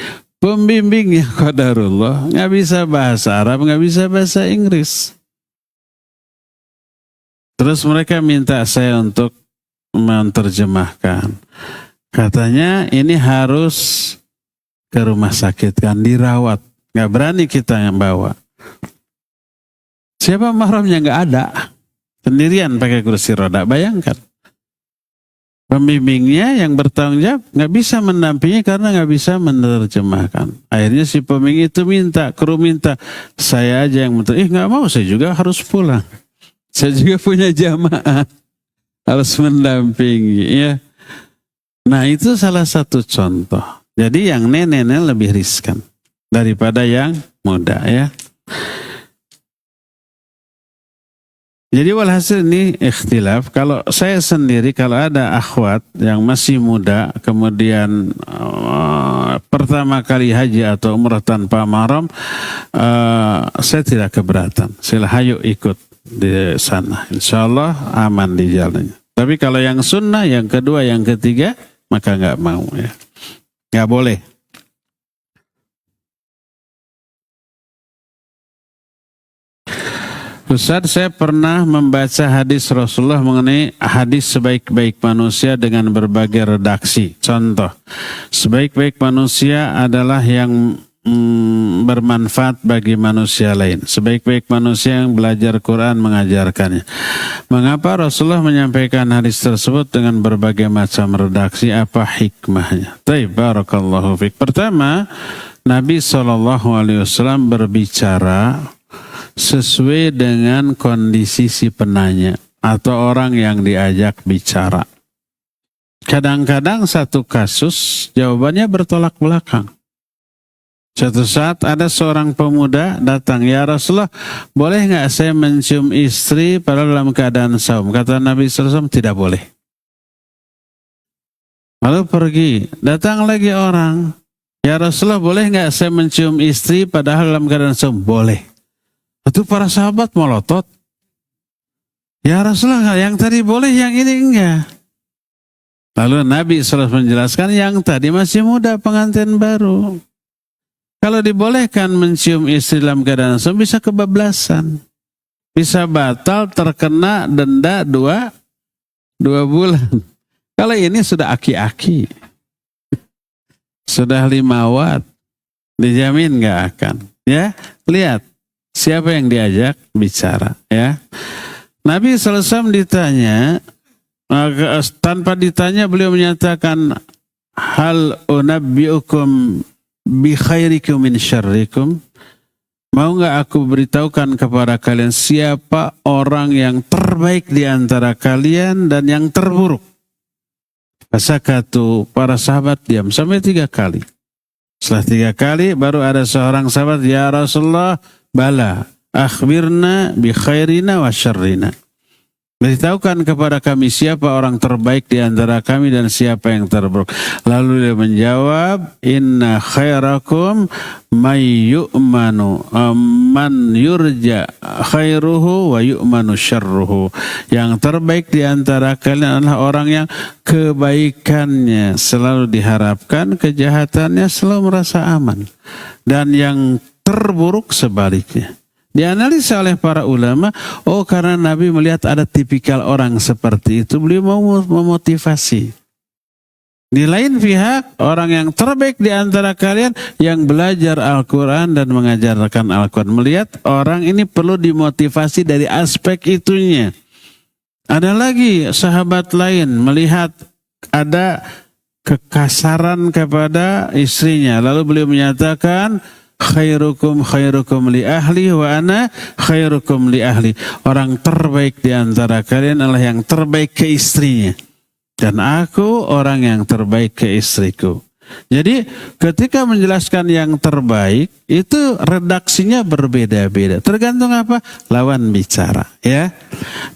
Pembimbingnya qadarullah nggak bisa bahasa Arab, nggak bisa bahasa Inggris. Terus mereka minta saya untuk menerjemahkan. Katanya ini harus ke rumah sakit kan, dirawat. Nggak berani kita yang bawa. Siapa mahramnya? Nggak ada. Sendirian pakai kursi roda, bayangkan. Pembimbingnya yang bertanggung jawab nggak bisa mendampingi karena nggak bisa menerjemahkan. Akhirnya si pembimbing itu minta, kru minta, saya aja yang nggak mau, saya juga harus pulang. Saya juga punya jamaah, harus mendampingi ya. Nah, itu salah satu contoh. Jadi yang nenek-nenek lebih riskan daripada yang muda ya. Jadi walhasil ini ikhtilaf. Kalau saya sendiri, kalau ada akhwat yang masih muda, kemudian pertama kali haji atau umrah tanpa mahram, saya tidak keberatan. Silahkan ikut di sana. Insya Allah aman di jalannya. Tapi kalau yang sunnah, yang kedua, yang ketiga, maka nggak mau ya. Nggak boleh. Ustaz, saya pernah membaca hadis Rasulullah mengenai hadis sebaik-baik manusia dengan berbagai redaksi. Contoh, sebaik-baik manusia adalah yang bermanfaat bagi manusia lain. Sebaik-baik manusia yang belajar Quran mengajarkannya. Mengapa Rasulullah menyampaikan hadis tersebut dengan berbagai macam redaksi? Apa hikmahnya? Baik, barakallahu fiik. Pertama, Nabi SAW berbicara sesuai dengan kondisi si penanya atau orang yang diajak bicara. Kadang-kadang satu kasus jawabannya bertolak belakang. Suatu saat ada seorang pemuda datang, "Ya Rasulullah, boleh nggak saya mencium istri pada dalam keadaan saum?" Kata Nabi SAW, "Tidak boleh." Lalu pergi, datang lagi orang, "Ya Rasulullah, boleh nggak saya mencium istri padahal dalam keadaan saum?" "Boleh." Itu para sahabat melotot. "Ya Rasulullah, yang tadi boleh, yang ini enggak." Lalu Nabi SAW menjelaskan, yang tadi masih muda, pengantin baru. Kalau dibolehkan mencium istri dalam keadaan saum bisa kebablasan. Bisa batal, terkena denda 2 bulan. Kalau ini sudah aki-aki. Sudah 5 watt. Dijamin nggak akan. Ya, lihat siapa yang diajak bicara. Ya, Nabi SAW ditanya, tanpa ditanya beliau menyatakan, "Hal unabbiukum bi khairikum min syarrikum?" Mau nggak aku beritahukan kepada kalian siapa orang yang terbaik di antara kalian dan yang terburuk? Fasakatu, para sahabat diam sampai 3 kali. Setelah 3 kali baru ada seorang sahabat, "Ya Rasulullah, bala, akhbirna bi khairina wa syarrina." Beritahukan kepada kami siapa orang terbaik di antara kami dan siapa yang terburuk. Lalu dia menjawab, "Inna khairakum may yu'manu man yurja khairuhu wa yu'manu syarruhu." Yang terbaik di antara kalian adalah orang yang kebaikannya selalu diharapkan, kejahatannya selalu merasa aman. Dan yang terburuk sebaliknya. Dianalisa oleh para ulama, karena Nabi melihat ada tipikal orang seperti itu, beliau mau memotivasi. Di lain pihak, orang yang terbaik di antara kalian yang belajar Al-Quran dan mengajarkan Al-Quran. Melihat orang ini perlu dimotivasi dari aspek itunya. Ada lagi sahabat lain melihat ada kekasaran kepada istrinya. Lalu beliau menyatakan, "Khairukum khairukum li ahli wa ana khairukum li ahli." Orang terbaik di antara kalian adalah yang terbaik ke istrinya. Dan aku orang yang terbaik ke istriku. Jadi ketika menjelaskan yang terbaik, itu redaksinya berbeda-beda. Tergantung apa? Lawan bicara. Ya.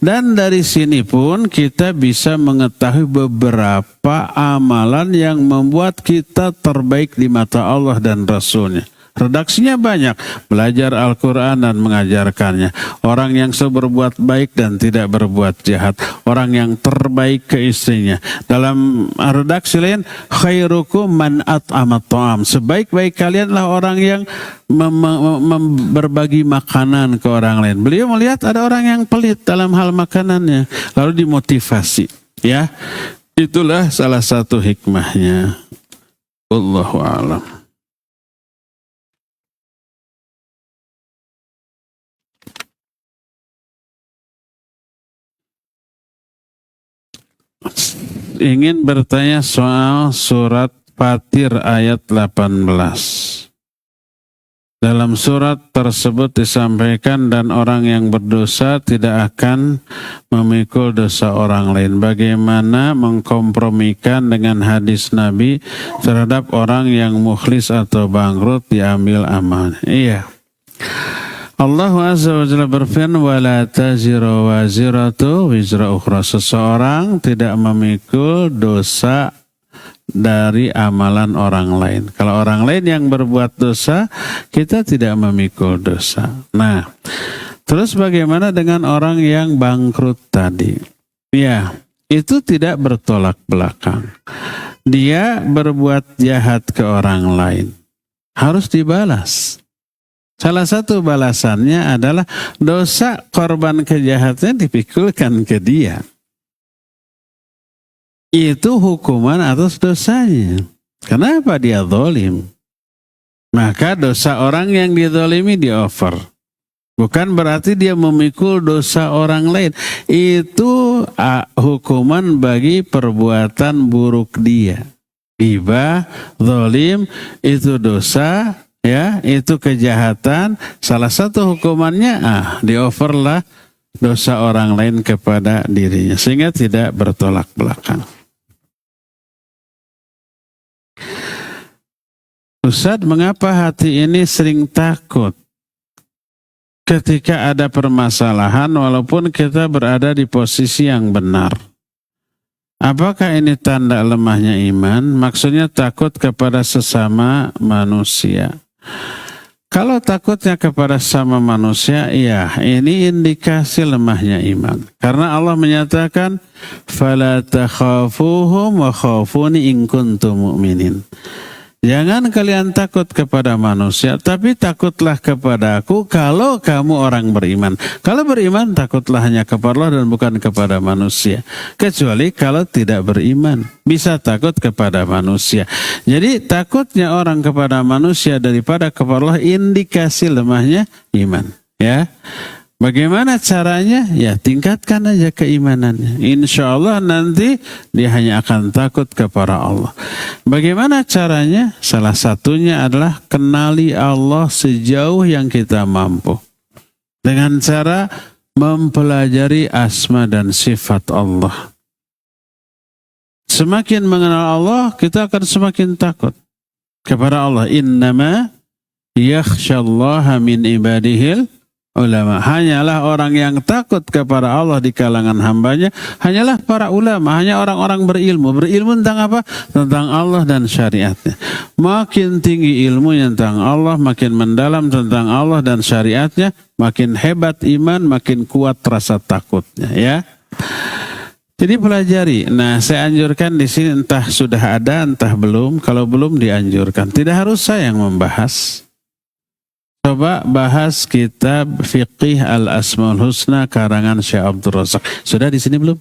Dan dari sini pun kita bisa mengetahui beberapa amalan yang membuat kita terbaik di mata Allah dan Rasulnya. Redaksinya banyak, belajar Al-Quran dan mengajarkannya. Orang yang selalu berbuat baik dan tidak berbuat jahat. Orang yang terbaik ke istrinya. Dalam redaksi lain, khairukum man at'amat ta'am. Sebaik-baik kalian adalah orang yang berbagi makanan ke orang lain. Beliau melihat ada orang yang pelit dalam hal makanannya. Lalu dimotivasi. Ya, itulah salah satu hikmahnya. Wallahu a'lam. Ingin bertanya soal surat Fatir ayat 18. Dalam surat tersebut disampaikan, dan orang yang berdosa tidak akan memikul dosa orang lain. Bagaimana mengkompromikan dengan hadis Nabi terhadap orang yang mukhlis atau bangkrut diambil amanah? Iya. Allah Azza wa Jalla berfirman, "Wala taziru waziratu wizra ukhra." Seseorang tidak memikul dosa dari amalan orang lain. Kalau orang lain yang berbuat dosa, kita tidak memikul dosa. Nah, terus bagaimana dengan orang yang bangkrut tadi? Ya, itu tidak bertolak belakang. Dia berbuat jahat ke orang lain, harus dibalas. Salah satu balasannya adalah dosa korban kejahatan dipikulkan ke dia. Itu hukuman atas dosanya. Kenapa dia zalim? Maka dosa orang yang dizalimi di-over. Bukan berarti dia memikul dosa orang lain. Itu hukuman bagi perbuatan buruk dia. Ghibah, zalim, itu dosa. Ya, itu kejahatan. Salah satu hukumannya, di-overlah dosa orang lain kepada dirinya. Sehingga tidak bertolak belakang. Ustaz, mengapa hati ini sering takut ketika ada permasalahan walaupun kita berada di posisi yang benar? Apakah ini tanda lemahnya iman? Maksudnya takut kepada sesama manusia. Kalau takutnya kepada sama manusia, ya ini indikasi lemahnya iman. Karena Allah menyatakan, "Fala takhafuhum wa khafuni in kuntum mu'minin." Jangan kalian takut kepada manusia, tapi takutlah kepada aku kalau kamu orang beriman. Kalau beriman, takutlah hanya kepada Allah dan bukan kepada manusia. Kecuali kalau tidak beriman, bisa takut kepada manusia. Jadi takutnya orang kepada manusia daripada kepada Allah indikasi lemahnya iman. Ya. Bagaimana caranya? Ya tingkatkan aja keimanannya. Insya Allah nanti dia hanya akan takut kepada Allah. Bagaimana caranya? Salah satunya adalah kenali Allah sejauh yang kita mampu. Dengan cara mempelajari asma dan sifat Allah. Semakin mengenal Allah, kita akan semakin takut kepada Allah. Innama yakhshallaha min ibadihil ulama. Hanyalah orang yang takut kepada Allah di kalangan hambanya, hanyalah para ulama, hanya orang-orang berilmu. Berilmu tentang apa? Tentang Allah dan syariatnya. Makin tinggi ilmunya tentang Allah, makin mendalam tentang Allah dan syariatnya, makin hebat iman, makin kuat rasa takutnya. Ya. Jadi pelajari. Nah, saya anjurkan di sini entah sudah ada, entah belum. Kalau belum dianjurkan. Tidak harus saya yang membahas. Coba bahas kitab Fiqih Al-Asmaul Husna karangan Syekh Abdul Razak. Sudah di sini belum?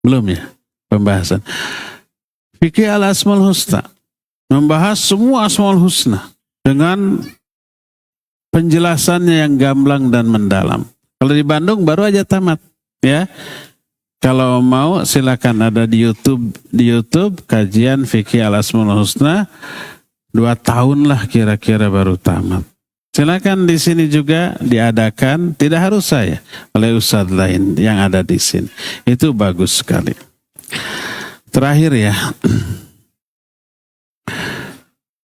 Belum ya pembahasan. Fiqih Al-Asmaul Husna membahas semua Asmaul Husna dengan penjelasannya yang gamblang dan mendalam. Kalau di Bandung baru aja tamat, ya. Kalau mau silakan ada di YouTube kajian Fiqih Al-Asmaul Husna 2 tahun lah kira-kira baru tamat. Silakan di sini juga diadakan, tidak harus saya, oleh ustadz lain yang ada di sini. Itu bagus sekali. Terakhir ya,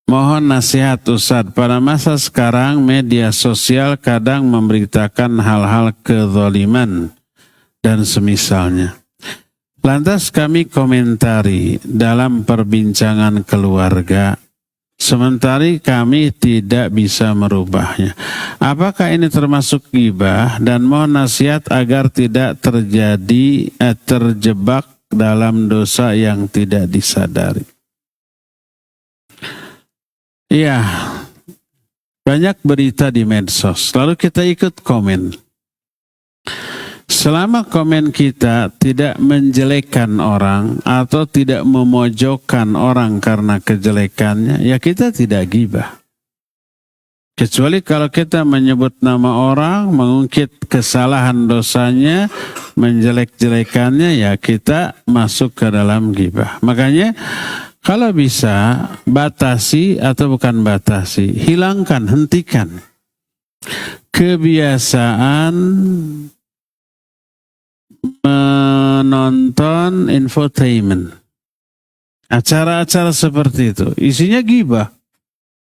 mohon nasihat ustadz. Pada masa sekarang media sosial kadang memberitakan hal-hal kezaliman dan semisalnya. Lantas kami komentari dalam perbincangan keluarga. Sementara kami tidak bisa merubahnya. Apakah ini termasuk ghibah? Dan mohon nasihat agar tidak terjebak dalam dosa yang tidak disadari. Iya, banyak berita di medsos. Lalu kita ikut komen. Selama komen kita tidak menjelekkan orang atau tidak memojokkan orang karena kejelekannya, ya kita tidak ghibah. Kecuali kalau kita menyebut nama orang, mengungkit kesalahan dosanya, menjelek-jelekannya, ya kita masuk ke dalam ghibah. Makanya kalau bisa batasi atau bukan batasi, hilangkan, hentikan kebiasaan menonton infotainment. Acara-acara seperti itu isinya ghibah.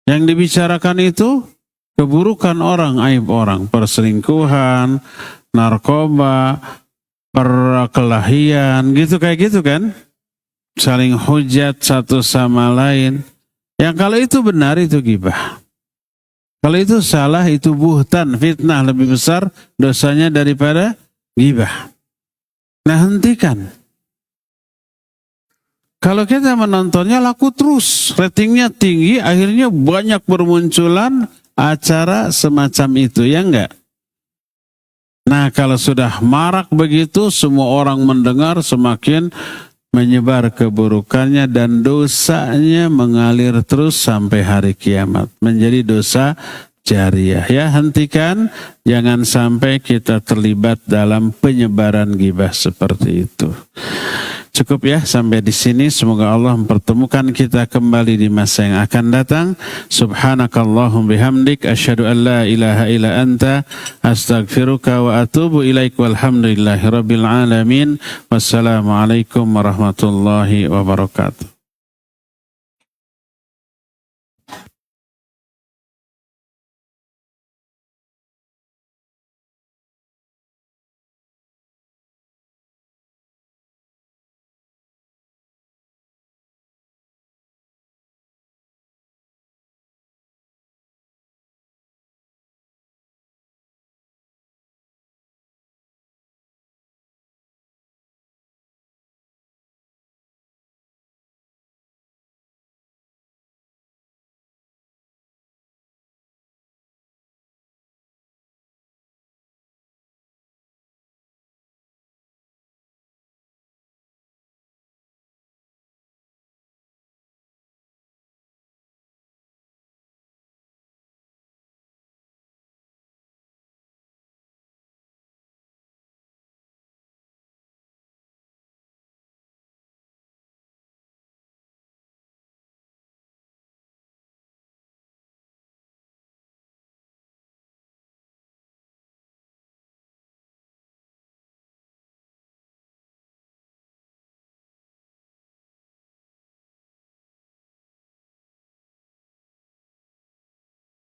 Yang dibicarakan itu keburukan orang, aib orang, perselingkuhan, narkoba, perkelahian, gitu kayak gitu kan. Saling hujat satu sama lain. Yang kalau itu benar itu ghibah. Kalau itu salah itu buhtan, fitnah, lebih besar dosanya daripada ghibah. Nah hentikan. Kalau kita menontonnya laku terus, ratingnya tinggi, akhirnya banyak bermunculan acara semacam itu, ya enggak? Nah, kalau sudah marak begitu, semua orang mendengar, semakin menyebar keburukannya dan dosanya mengalir terus sampai hari kiamat. Menjadi dosa jariah. Ya, hentikan, jangan sampai kita terlibat dalam penyebaran ghibah seperti itu. Cukup ya sampai di sini. Semoga Allah mempertemukan kita kembali di masa yang akan datang. Subhanakallahum bihamdik asyhadu an la ilaha illa anta astaghfiruka wa atubu ilaik walhamdulillahi rabbil alamin. Wassalamualaikum warahmatullahi wabarakatuh.